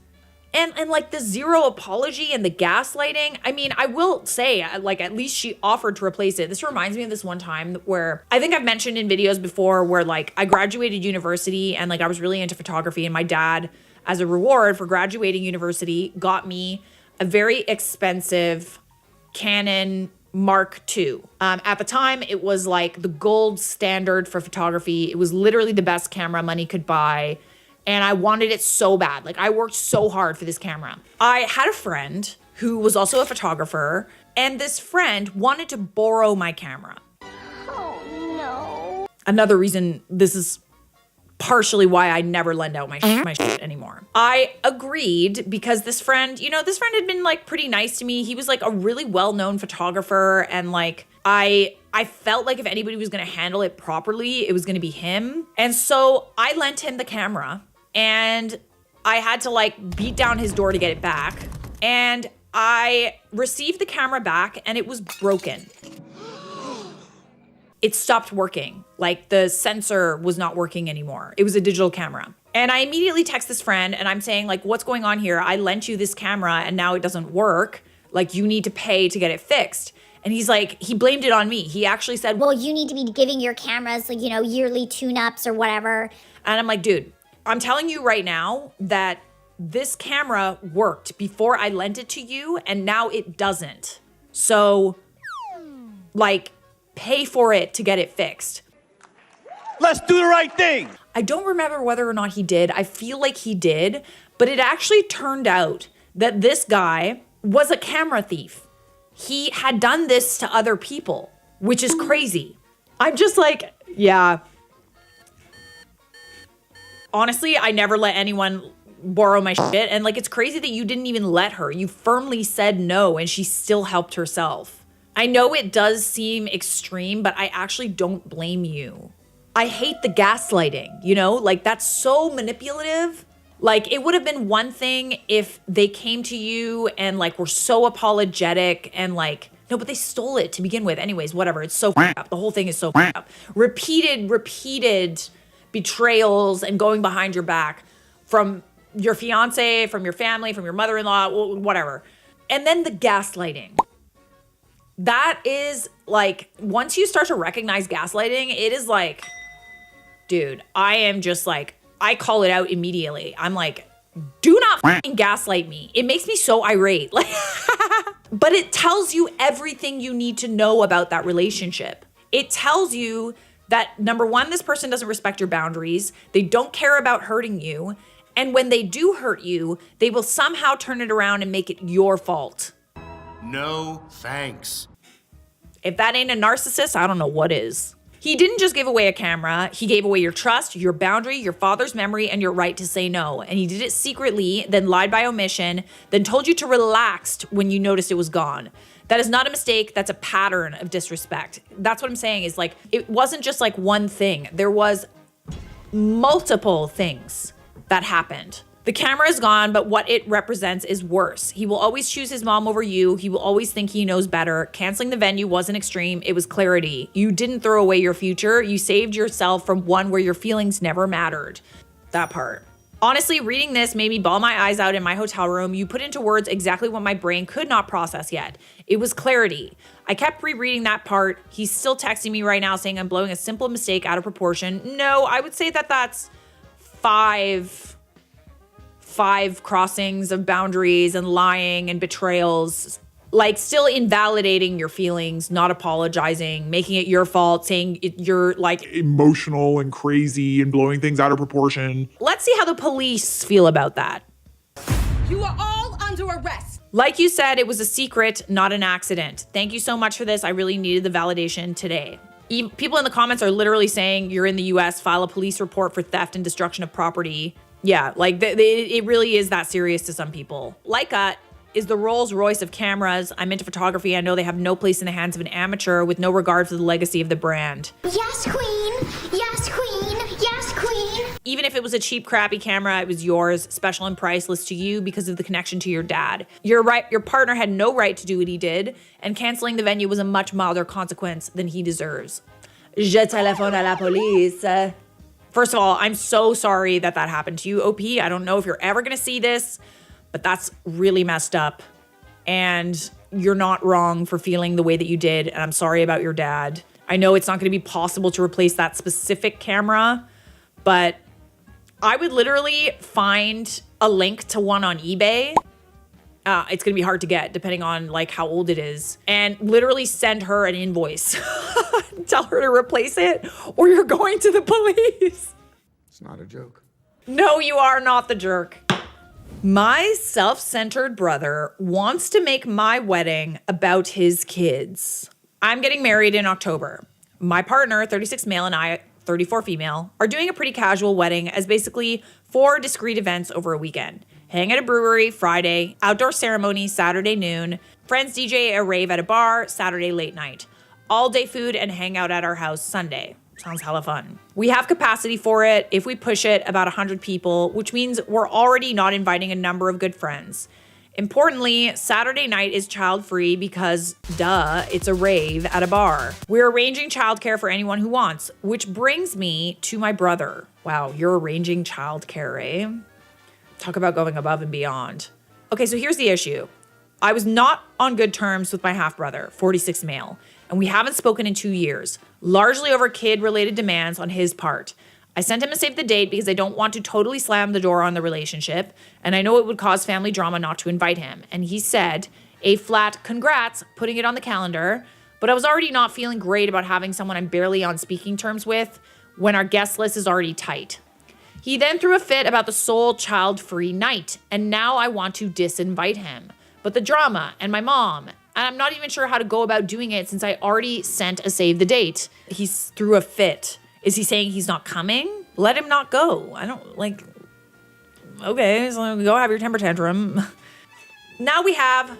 And like the zero apology and the gaslighting. I mean, I will say, like, at least she offered to replace it. This reminds me of this one time where I think I've mentioned in videos before where like I graduated university and like I was really into photography, and my dad, as a reward for graduating university, got me a very expensive Canon Mark II. At the time, it was like the gold standard for photography. It was literally the best camera money could buy. And I wanted it so bad. Like I worked so hard for this camera. I had a friend who was also a photographer, and this friend wanted to borrow my camera. Oh no. Another reason, this is partially why I never lend out my shit anymore. I agreed because this friend had been like pretty nice to me. He was like a really well-known photographer, and like I felt like if anybody was gonna handle it properly, it was gonna be him. And so I lent him the camera, and I had to like beat down his door to get it back. And I received the camera back and it was broken. It stopped working. Like the sensor was not working anymore. It was a digital camera. And I immediately text this friend and I'm saying like, what's going on here? I lent you this camera and now it doesn't work. Like you need to pay to get it fixed. And he's like, he blamed it on me. He actually said, Well, you need to be giving your cameras like, yearly tune-ups or whatever. And I'm like, dude, I'm telling you right now that this camera worked before I lent it to you and now it doesn't. So like, pay for it to get it fixed. Let's do the right thing. I don't remember whether or not he did. I feel like he did, but it actually turned out that this guy was a camera thief. He had done this to other people, which is crazy. I'm just like, yeah. Honestly, I never let anyone borrow my shit. And like, it's crazy that you didn't even let her. You firmly said no, and she still helped herself. I know it does seem extreme, but I actually don't blame you. I hate the gaslighting, you know? Like, that's so manipulative. Like, it would have been one thing if they came to you and like were so apologetic and like, no, but they stole it to begin with. Anyways, whatever. It's so up. The whole thing is so up. Repeated betrayals and going behind your back from your fiance, from your family, from your mother-in-law, whatever. And then the gaslighting. That is like, once you start to recognize gaslighting, it is like, dude, I am just like, I call it out immediately. I'm like, do not fucking gaslight me. It makes me so irate. Like, but it tells you everything you need to know about that relationship. It tells you that, number one, this person doesn't respect your boundaries. They don't care about hurting you. And when they do hurt you, they will somehow turn it around and make it your fault. No thanks. If that ain't a narcissist, I don't know what is. He didn't just give away a camera. He gave away your trust, your boundary, your father's memory, and your right to say no. And he did it secretly, then lied by omission, then told you to relax when you noticed it was gone. That is not a mistake. That's a pattern of disrespect. That's what I'm saying is like, it wasn't just like one thing. There was multiple things that happened. The camera is gone, but what it represents is worse. He will always choose his mom over you. He will always think he knows better. Canceling the venue wasn't extreme. It was clarity. You didn't throw away your future. You saved yourself from one where your feelings never mattered. That part. Honestly, reading this made me bawl my eyes out in my hotel room. You put into words exactly what my brain could not process yet. It was clarity. I kept rereading that part. He's still texting me right now saying I'm blowing a simple mistake out of proportion. No, I would say that that's five crossings of boundaries and lying and betrayals, like still invalidating your feelings, not apologizing, making it your fault, saying you're like Emotional and crazy and blowing things out of proportion. Let's see how the police feel about that. You are all under arrest. Like you said, it was a secret, not an accident. Thank you so much for this. I really needed the validation today. People in the comments are literally saying you're in the US, file a police report for theft and destruction of property. Yeah, like it really is that serious to some people. Leica is the Rolls Royce of cameras. I'm into photography. I know they have no place in the hands of an amateur with no regard for the legacy of the brand. Yes, queen. Yes, queen. Yes, queen. Even if it was a cheap, crappy camera, it was yours, special and priceless to you because of the connection to your dad. You're right. Your partner had no right to do what he did, and canceling the venue was a much milder consequence than he deserves. Je téléphone à la police. First of all, I'm so sorry that happened to you, OP. I don't know if you're ever going to see this, but that's really messed up. And you're not wrong for feeling the way that you did. And I'm sorry about your dad. I know it's not going to be possible to replace that specific camera, but I would literally find a link to one on eBay. It's going to be hard to get depending on like how old it is, and literally send her an invoice. Tell her to replace it or you're going to the police. It's not a joke. No, you are not the jerk. My self-centered brother wants to make my wedding about his kids. I'm getting married in October. My partner, 36 male, and I, 34 female, are doing a pretty casual wedding as basically 4 discrete events over a weekend. Hang at a brewery Friday, outdoor ceremony Saturday noon, friends DJ a rave at a bar Saturday late night. All day food and hang out at our house Sunday. Sounds hella fun. We have capacity for it. If we push it, about 100 people, which means we're already not inviting a number of good friends. Importantly, Saturday night is child-free because, duh, it's a rave at a bar. We're arranging childcare for anyone who wants, which brings me to my brother. Wow, you're arranging childcare, eh? Talk about going above and beyond. Okay, so here's the issue. I was not on good terms with my half-brother, 46 male, and we haven't spoken in 2 years, largely over kid-related demands on his part. I sent him a save the date because I don't want to totally slam the door on the relationship, and I know it would cause family drama not to invite him. And he said a flat congrats, putting it on the calendar, but I was already not feeling great about having someone I'm barely on speaking terms with when our guest list is already tight. He then threw a fit about the sole child-free night, and now I want to disinvite him. But the drama and my mom, and I'm not even sure how to go about doing it since I already sent a save the date. He threw a fit. Is he saying he's not coming? Let him not go. I don't like, okay, so go have your temper tantrum. Now we have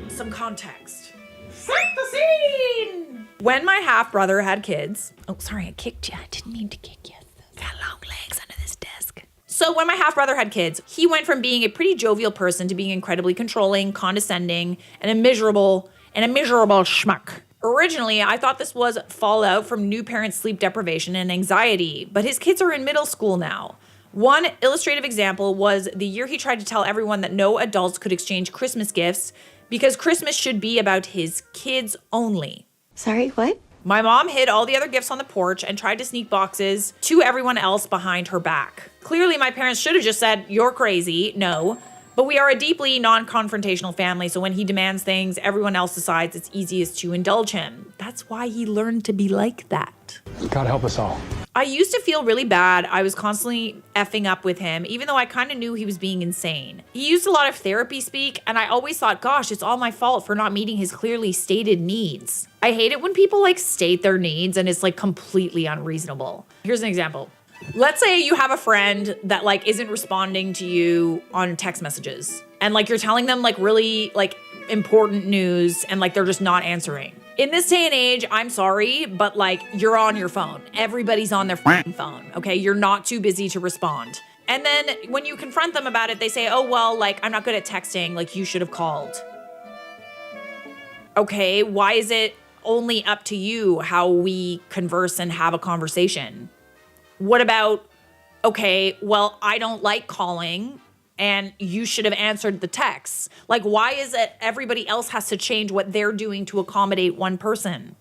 some context. Set the scene! When my half-brother had kids, oh, sorry, I kicked you. I didn't mean to kick you. Got long legs under this desk. So when my half-brother had kids, he went from being a pretty jovial person to being incredibly controlling, condescending, and a miserable schmuck. Originally, I thought this was fallout from new parents' sleep deprivation and anxiety, but his kids are in middle school now. One illustrative example was the year he tried to tell everyone that no adults could exchange Christmas gifts because Christmas should be about his kids only. Sorry, what? My mom hid all the other gifts on the porch and tried to sneak boxes to everyone else behind her back. Clearly, my parents should have just said, "You're crazy." No. But we are a deeply non-confrontational family, so when he demands things, everyone else decides it's easiest to indulge him. That's why he learned to be like that. God help us all. I used to feel really bad. I was constantly effing up with him, even though I kind of knew he was being insane. He used a lot of therapy speak, and I always thought, gosh, it's all my fault for not meeting his clearly stated needs. I hate it when people like state their needs and it's like completely unreasonable. Here's an example. Let's say you have a friend that like isn't responding to you on text messages and like you're telling them like really like important news and like they're just not answering. In this day and age, I'm sorry, but like you're on your phone. Everybody's on their phone, okay? You're not too busy to respond. And then when you confront them about it, they say, "Oh, well, like I'm not good at texting, like you should have called." Okay, why is it only up to you how we converse and have a conversation? What about, okay, well, I don't like calling and you should have answered the texts. Like, why is it everybody else has to change what they're doing to accommodate one person?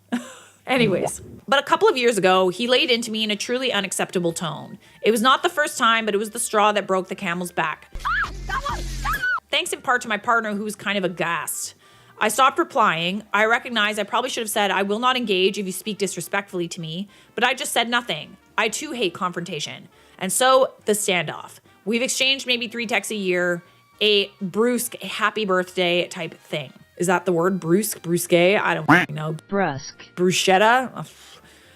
Anyways, but a couple of years ago, he laid into me in a truly unacceptable tone. It was not the first time, but it was the straw that broke the camel's back. Thanks in part to my partner who was kind of aghast. I stopped replying. I recognize I probably should have said, "I will not engage if you speak disrespectfully to me," but I just said nothing. I too hate confrontation. And so the standoff. We've exchanged maybe 3 texts a year, a brusque, a happy birthday type thing. Is that the word? Brusque? Brusque? I don't know. Brusque. Bruschetta? Ugh.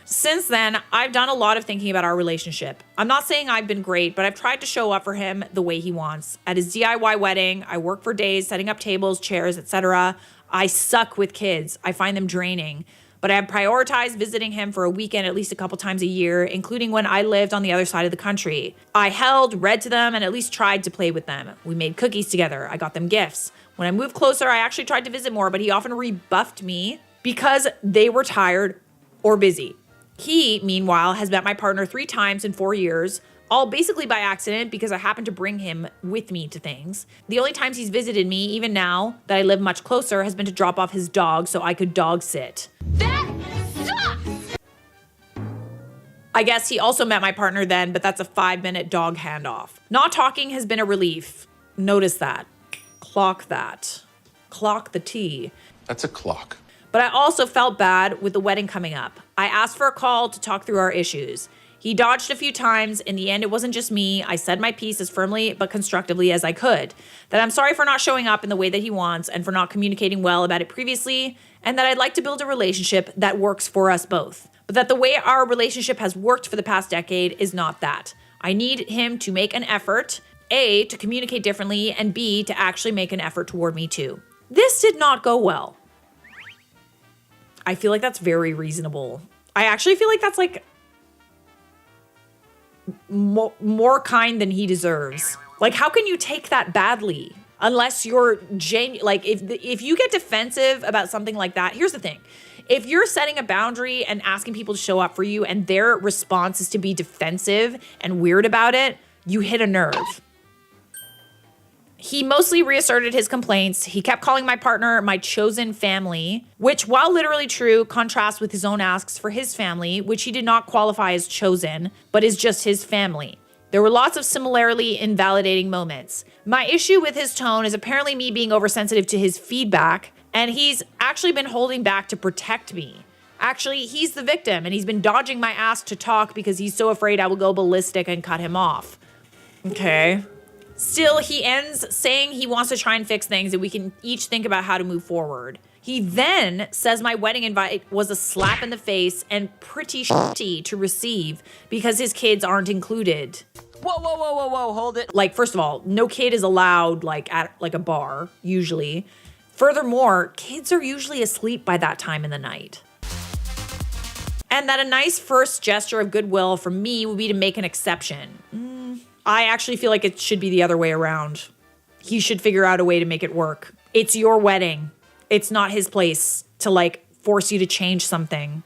Since then, I've done a lot of thinking about our relationship. I'm not saying I've been great, but I've tried to show up for him the way he wants. At his DIY wedding, I work for days setting up tables, chairs, etc. I suck with kids. I find them draining. But I have prioritized visiting him for a weekend at least a couple times a year, including when I lived on the other side of the country. I held, read to them, and at least tried to play with them. We made cookies together. I got them gifts. When I moved closer, I actually tried to visit more, but he often rebuffed me because they were tired or busy. He, meanwhile, has met my partner 3 times in 4 years, all basically by accident because I happened to bring him with me to things. The only times he's visited me, even now that I live much closer, has been to drop off his dog so I could dog sit. That sucks! I guess he also met my partner then, but that's a 5-minute dog handoff. Not talking has been a relief. Notice that. Clock that. Clock the T. That's a clock. But I also felt bad with the wedding coming up. I asked for a call to talk through our issues. He dodged a few times. In the end, it wasn't just me. I said my piece as firmly but constructively as I could. That I'm sorry for not showing up in the way that he wants and for not communicating well about it previously, and that I'd like to build a relationship that works for us both. But that the way our relationship has worked for the past decade is not that. I need him to make an effort, A, to communicate differently, and B, to actually make an effort toward me too. This did not go well. I feel like that's very reasonable. I actually feel like that's like more kind than he deserves. Like, how can you take that badly? Unless you're like, if you get defensive about something like that, here's the thing. If you're setting a boundary and asking people to show up for you and their response is to be defensive and weird about it, you hit a nerve. He mostly reasserted his complaints. He kept calling my partner my chosen family, which, while literally true, contrasts with his own asks for his family, which he did not qualify as chosen, but is just his family. There were lots of similarly invalidating moments. My issue with his tone is apparently me being oversensitive to his feedback And he's actually been holding back to protect me. Actually, he's the victim, and he's been dodging my ask to talk because he's so afraid I will go ballistic and cut him off. Okay. Still, he ends saying he wants to try and fix things and we can each think about how to move forward. He then says my wedding invite was a slap in the face and pretty shitty to receive because his kids aren't included. Whoa, hold it. Like, first of all, no kid is allowed like at like a bar, usually. Furthermore, kids are usually asleep by that time in the night. And that a nice first gesture of goodwill from me would be to make an exception. I actually feel like it should be the other way around. He should figure out a way to make it work. It's your wedding. It's not his place to like force you to change something.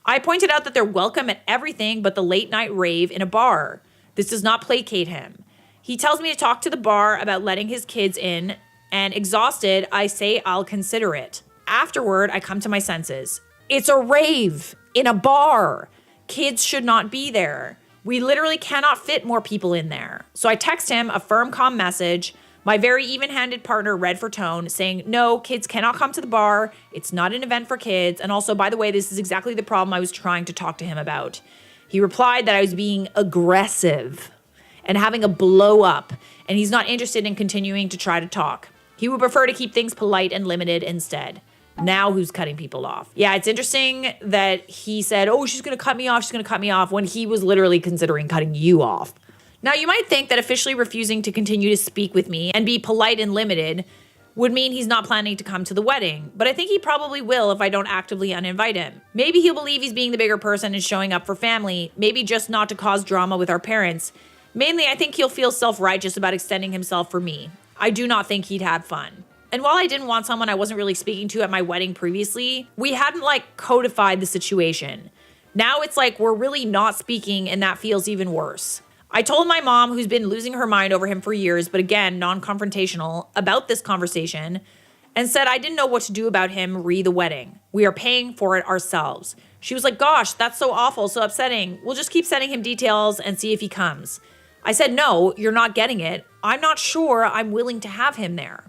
I pointed out that they're welcome at everything but the late night rave in a bar. This does not placate him. He tells me to talk to the bar about letting his kids in, and exhausted, I say I'll consider it. Afterward, I come to my senses. It's a rave in a bar. Kids should not be there. We literally cannot fit more people in there. So I text him a firm, calm message. My very even-handed partner read for tone, saying, no, kids cannot come to the bar. It's not an event for kids. And also, by the way, this is exactly the problem I was trying to talk to him about. He replied that I was being aggressive and having a blow up, and he's not interested in continuing to try to talk. He would prefer to keep things polite and limited instead. Now who's cutting people off? Yeah, it's interesting that he said, oh, she's going to cut me off. She's going to cut me off when he was literally considering cutting you off. Now, you might think that officially refusing to continue to speak with me and be polite and limited would mean he's not planning to come to the wedding, but I think he probably will if I don't actively uninvite him. Maybe he'll believe he's being the bigger person and showing up for family, maybe just not to cause drama with our parents. Mainly, I think he'll feel self-righteous about extending himself for me. I do not think he'd have fun. And while I didn't want someone I wasn't really speaking to at my wedding previously, we hadn't like codified the situation. Now it's like we're really not speaking and that feels even worse. I told my mom, who's been losing her mind over him for years, but again, non-confrontational, about this conversation and said I didn't know what to do about him re the wedding. We are paying for it ourselves. She was like, gosh, that's so awful, so upsetting. We'll just keep sending him details and see if he comes. I said, no, you're not getting it. I'm not sure I'm willing to have him there.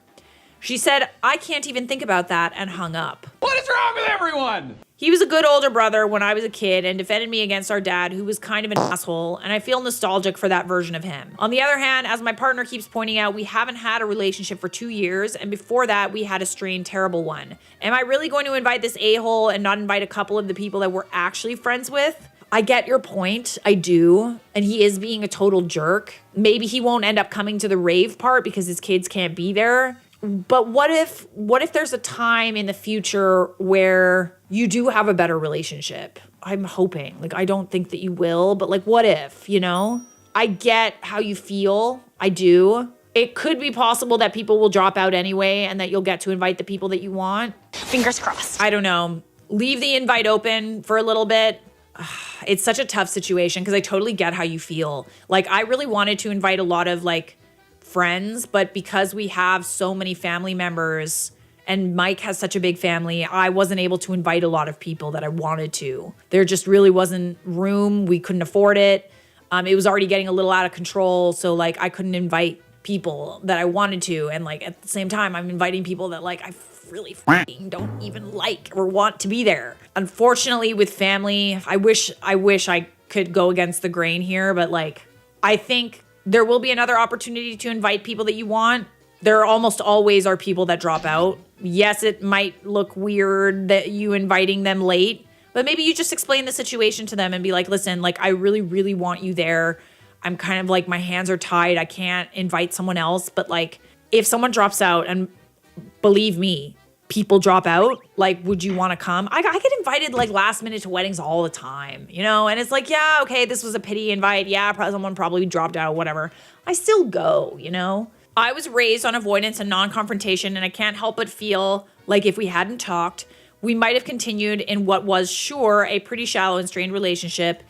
She said, I can't even think about that, and hung up. What is wrong with everyone? He was a good older brother when I was a kid and defended me against our dad, who was kind of an asshole, and I feel nostalgic for that version of him. On the other hand, as my partner keeps pointing out, we haven't had a relationship for 2 years, and before that, we had a strained, terrible one. Am I really going to invite this a-hole and not invite a couple of the people that we're actually friends with? I get your point, I do, and he is being a total jerk. Maybe he won't end up coming to the rave part because his kids can't be there. But what if there's a time in the future where you do have a better relationship? I'm hoping. Like, I don't think that you will, but like, what if, you know? I get how you feel. I do. It could be possible that people will drop out anyway and that you'll get to invite the people that you want. Fingers crossed. I don't know. Leave the invite open for a little bit. It's such a tough situation because I totally get how you feel. Like, I really wanted to invite a lot of like friends, but because we have so many family members and Mike has such a big family, I wasn't able to invite a lot of people that I wanted to. There just really wasn't room. We couldn't afford it. It was already getting a little out of control. So like I couldn't invite people that I wanted to. And like at the same time, I'm inviting people that like I really don't even like or want to be there. Unfortunately, with family, I wish I could go against the grain here, but like I think there will be another opportunity to invite people that you want. There almost always are people that drop out. Yes, it might look weird that you inviting them late, but maybe you just explain the situation to them and be like, listen, like I really, really want you there. I'm kind of like, my hands are tied. I can't invite someone else. But like, if someone drops out, and believe me, people drop out, like, would you want to come? I get invited like last minute to weddings all the time, you know? And it's like, yeah, okay, this was a pity invite. Yeah, someone probably dropped out, whatever. I still go, you know? I was raised on avoidance and non-confrontation, and I can't help but feel like if we hadn't talked, we might have continued in what was, sure, a pretty shallow and strained relationship,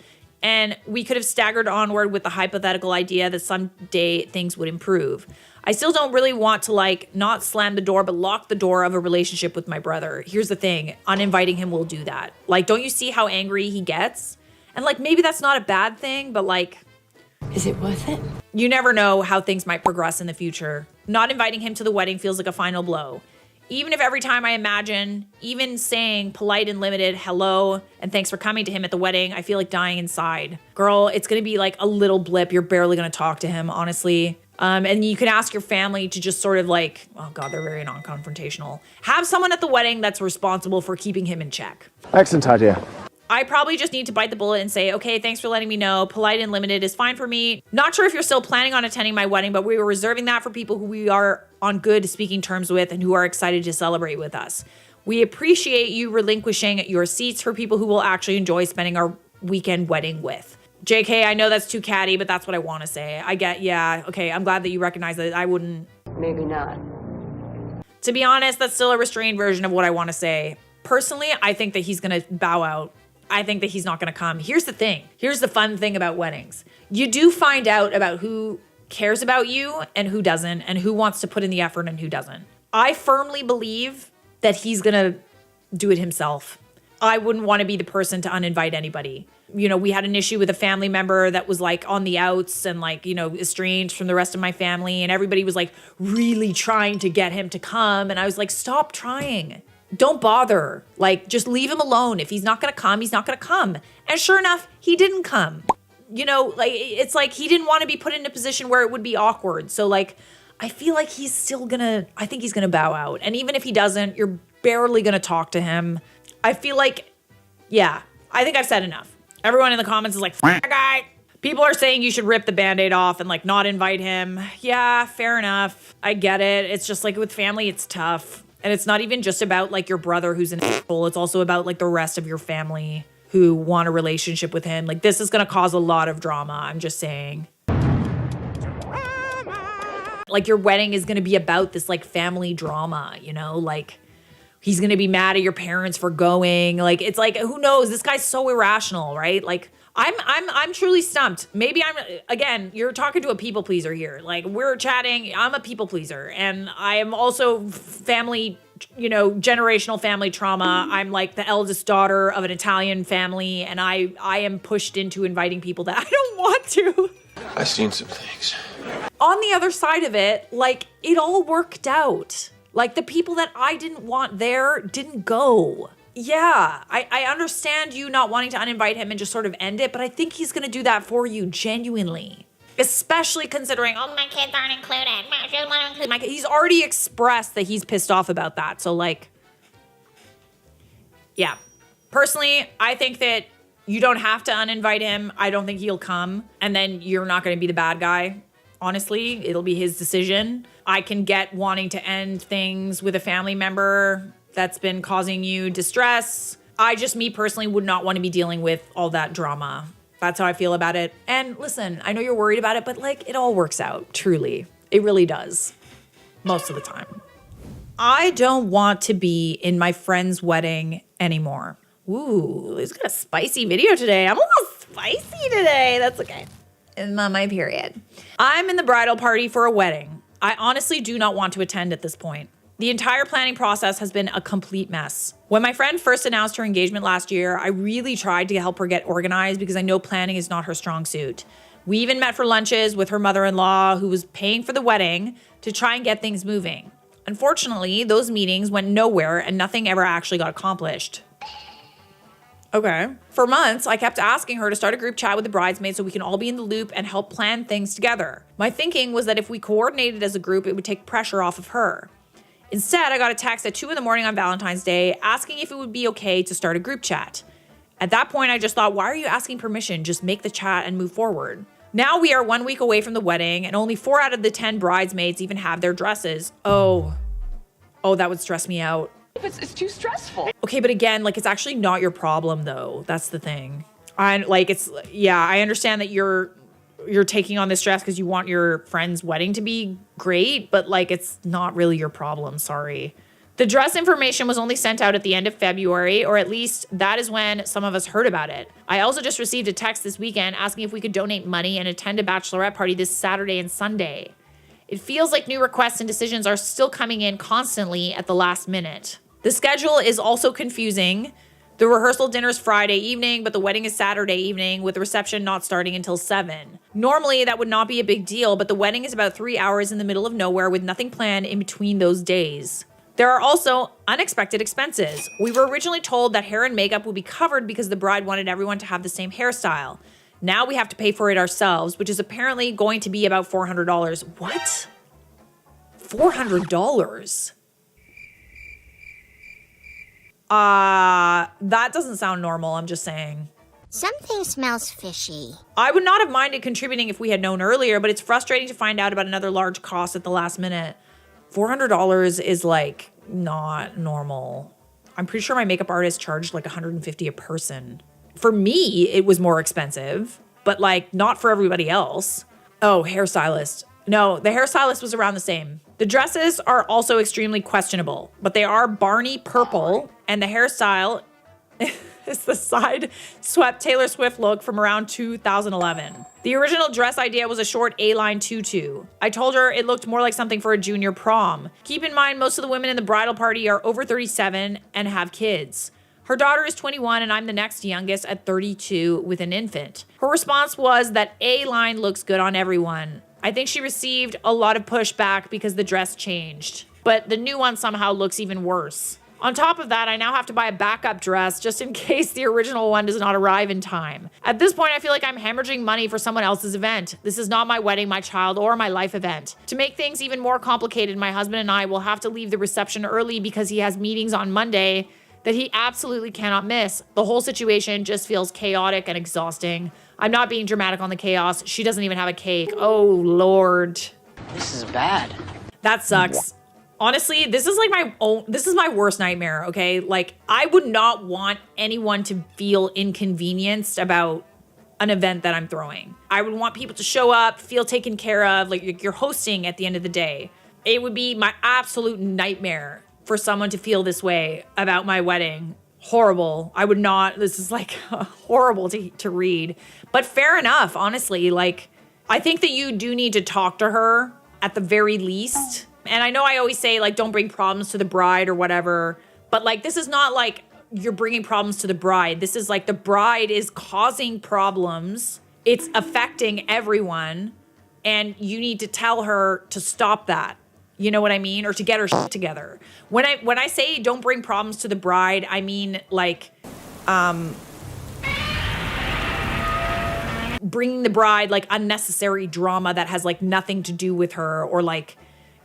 and we could have staggered onward with the hypothetical idea that someday things would improve. I still don't really want to like not slam the door, but lock the door of a relationship with my brother. Here's the thing, uninviting him will do that. Like, don't you see how angry he gets? And like, maybe that's not a bad thing, but like, Is it worth it? You never know how things might progress in the future. Not inviting him to the wedding feels like a final blow. Even if every time I imagine even saying polite and limited hello and thanks for coming to him at the wedding, I feel like dying inside. Girl, it's gonna be like a little blip. You're barely gonna talk to him, honestly. And you can ask your family to just sort of like, oh God, they're very non-confrontational. Have someone at the wedding that's responsible for keeping him in check. Excellent idea. I probably just need to bite the bullet and say, okay, thanks for letting me know. Polite and limited is fine for me. Not sure if you're still planning on attending my wedding, but we were reserving that for people who we are on good speaking terms with and who are excited to celebrate with us. We appreciate you relinquishing your seats for people who will actually enjoy spending our weekend wedding with. JK, I know that's too catty, but that's what I want to say. I get, yeah, okay, I'm glad that you recognize that. I wouldn't. Maybe not. To be honest, that's still a restrained version of what I want to say. Personally, I think that he's going to bow out. I think that he's not going to come. Here's the thing. Here's the fun thing about weddings. You do find out about who cares about you and who doesn't, and who wants to put in the effort and who doesn't. I firmly believe that he's going to do it himself. I wouldn't want to be the person to uninvite anybody. You know, we had an issue with a family member that was like on the outs and like, you know, estranged from the rest of my family. And everybody was like really trying to get him to come. And I was like, stop trying. Don't bother. Like, just leave him alone. If he's not going to come, he's not going to come. And sure enough, he didn't come. You know, like, it's like he didn't want to be put in a position where it would be awkward. So like, I feel like he's still I think he's going to bow out. And even if he doesn't, you're barely going to talk to him. I feel like, yeah, I think I've said enough. Everyone in the comments is like, "F*** guy." People are saying you should rip the Band-Aid off and like not invite him. Yeah, fair enough. I get it. It's just like with family, it's tough. And it's not even just about like your brother who's an asshole. It's also about like the rest of your family who want a relationship with him. Like this is going to cause a lot of drama. I'm just saying. Like your wedding is going to be about this like family drama, you know, like he's going to be mad at your parents for going. Like, it's like, who knows? This guy's so irrational, right? Like, I'm truly stumped. Maybe again, you're talking to a people pleaser here. Like, we're chatting. I'm a people pleaser. And I am also family, you know, generational family trauma. I'm like the eldest daughter of an Italian family. And I am pushed into inviting people that I don't want to. I've seen some things. On the other side of it, like, it all worked out. Like, the people that I didn't want there didn't go. Yeah, I understand you not wanting to uninvite him and just sort of end it, but I think he's gonna do that for you, genuinely. Especially considering, oh, my kids aren't included. He's already expressed that he's pissed off about that. So, like, yeah. Personally, I think that you don't have to uninvite him. I don't think he'll come. And then you're not gonna be the bad guy. Honestly, it'll be his decision. I can get wanting to end things with a family member that's been causing you distress. Me personally, would not want to be dealing with all that drama. That's how I feel about it. And listen, I know you're worried about it, but like, it all works out, truly. It really does. Most of the time. I don't want to be in my friend's wedding anymore. Ooh, he's got a spicy video today. I'm a little spicy today. That's okay. It's not my period. I'm in the bridal party for a wedding. I honestly do not want to attend at this point. The entire planning process has been a complete mess. When my friend first announced her engagement last year, I really tried to help her get organized because I know planning is not her strong suit. We even met for lunches with her mother-in-law, who was paying for the wedding, to try and get things moving. Unfortunately, those meetings went nowhere and nothing ever actually got accomplished. Okay. For months, I kept asking her to start a group chat with the bridesmaids so we can all be in the loop and help plan things together. My thinking was that if we coordinated as a group, it would take pressure off of her. Instead, I got a text at 2 a.m. on Valentine's Day asking if it would be okay to start a group chat. At that point, I just thought, why are you asking permission? Just make the chat and move forward. Now we are 1 week away from the wedding and only 4 out of the 10 bridesmaids even have their dresses. Oh, that would stress me out. It's too stressful. Okay, but again, like, it's actually not your problem though. That's the thing. I understand that you're taking on this stress because you want your friend's wedding to be great, but like, it's not really your problem. Sorry. The dress information was only sent out at the end of February, or at least that is when some of us heard about it. I also just received a text this weekend asking if we could donate money and attend a bachelorette party this Saturday and Sunday. It feels like new requests and decisions are still coming in constantly at the last minute. The schedule is also confusing. The rehearsal dinner's Friday evening, but the wedding is Saturday evening, with the reception not starting until 7. Normally, that would not be a big deal, but the wedding is about 3 hours in the middle of nowhere with nothing planned in between those days. There are also unexpected expenses. We were originally told that hair and makeup would be covered because the bride wanted everyone to have the same hairstyle. Now we have to pay for it ourselves, which is apparently going to be about $400. What? $400? That doesn't sound normal, I'm just saying. Something smells fishy. I would not have minded contributing if we had known earlier, but it's frustrating to find out about another large cost at the last minute. $400 is like not normal. I'm pretty sure my makeup artist charged like $150 a person. For me, it was more expensive, but like not for everybody else. Oh, hairstylist. No, the hairstylist was around the same. The dresses are also extremely questionable, but they are Barney purple, and the hairstyle is the side swept Taylor Swift look from around 2011. The original dress idea was a short A-line tutu. I told her it looked more like something for a junior prom. Keep in mind, most of the women in the bridal party are over 37 and have kids. Her daughter is 21 and I'm the next youngest at 32 with an infant. Her response was that A-line looks good on everyone. I think she received a lot of pushback because the dress changed, but the new one somehow looks even worse. On top of that, I now have to buy a backup dress just in case the original one does not arrive in time. At this point, I feel like I'm hemorrhaging money for someone else's event. This is not my wedding, my child, or my life event. To make things even more complicated, my husband and I will have to leave the reception early because he has meetings on Monday that he absolutely cannot miss. The whole situation just feels chaotic and exhausting. I'm not being dramatic on the chaos. She doesn't even have a cake. Oh, Lord. This is bad. That sucks. Honestly, this is my worst nightmare, okay? Like, I would not want anyone to feel inconvenienced about an event that I'm throwing. I would want people to show up, feel taken care of, like you're hosting at the end of the day. It would be my absolute nightmare for someone to feel this way about my wedding. Horrible. I would not, this is like horrible to read. But fair enough, honestly. Like, I think that you do need to talk to her at the very least. And I know I always say, like, don't bring problems to the bride or whatever. But, like, this is not like you're bringing problems to the bride. This is like the bride is causing problems. It's affecting everyone. And you need to tell her to stop that. You know what I mean? Or to get her shit together. When I say don't bring problems to the bride, I mean, like, bringing the bride, like, unnecessary drama that has, like, nothing to do with her, or, like,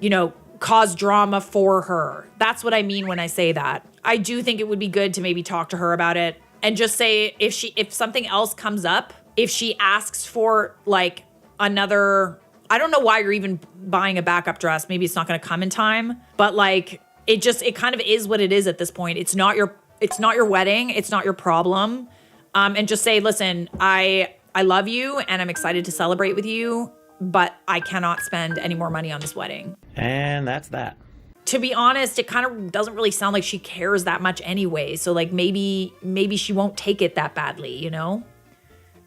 you know, cause drama for her. That's what I mean when I say that. I do think it would be good to maybe talk to her about it and just say if something else comes up, if she asks for like another, I don't know why you're even buying a backup dress. Maybe it's not going to come in time, but like it kind of is what it is at this point. It's not your wedding. It's not your problem. And just say, listen, I love you and I'm excited to celebrate with you, but I cannot spend any more money on this wedding. And that's that. To be honest, it kind of doesn't really sound like she cares that much anyway. So like maybe she won't take it that badly, you know?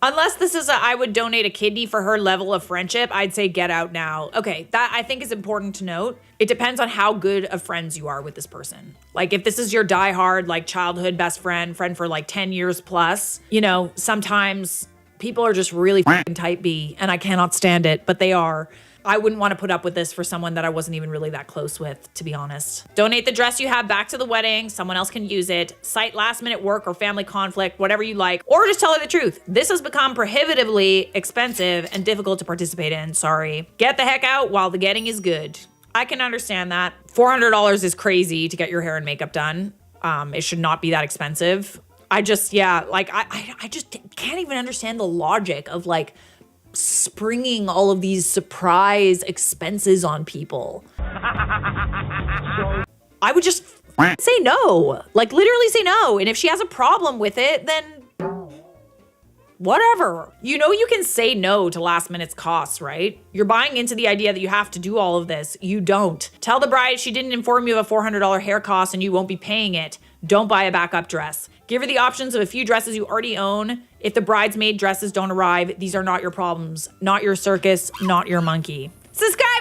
Unless this is I would donate a kidney for her level of friendship, I'd say get out now. Okay, that I think is important to note. It depends on how good of friends you are with this person. Like if this is your diehard, like childhood best friend for like 10 years plus, you know, sometimes people are just really f***ing type B and I cannot stand it, but they are. I wouldn't want to put up with this for someone that I wasn't even really that close with, to be honest. Donate the dress you have back to the wedding. Someone else can use it. Cite last minute work or family conflict, whatever you like, or just tell her the truth. This has become prohibitively expensive and difficult to participate in. Sorry. Get the heck out while the getting is good. I can understand that. $400 is crazy to get your hair and makeup done. It should not be that expensive. I just can't even understand the logic of like springing all of these surprise expenses on people. I would just say no, like literally say no. And if she has a problem with it, then whatever. You know, you can say no to last minute's costs, right? You're buying into the idea that you have to do all of this. You don't. Tell the bride she didn't inform you of a $400 hair cost and you won't be paying it. Don't buy a backup dress. Give her the options of a few dresses you already own. If the bridesmaid dresses don't arrive, these are not your problems. Not your circus, not your monkey. Subscribe!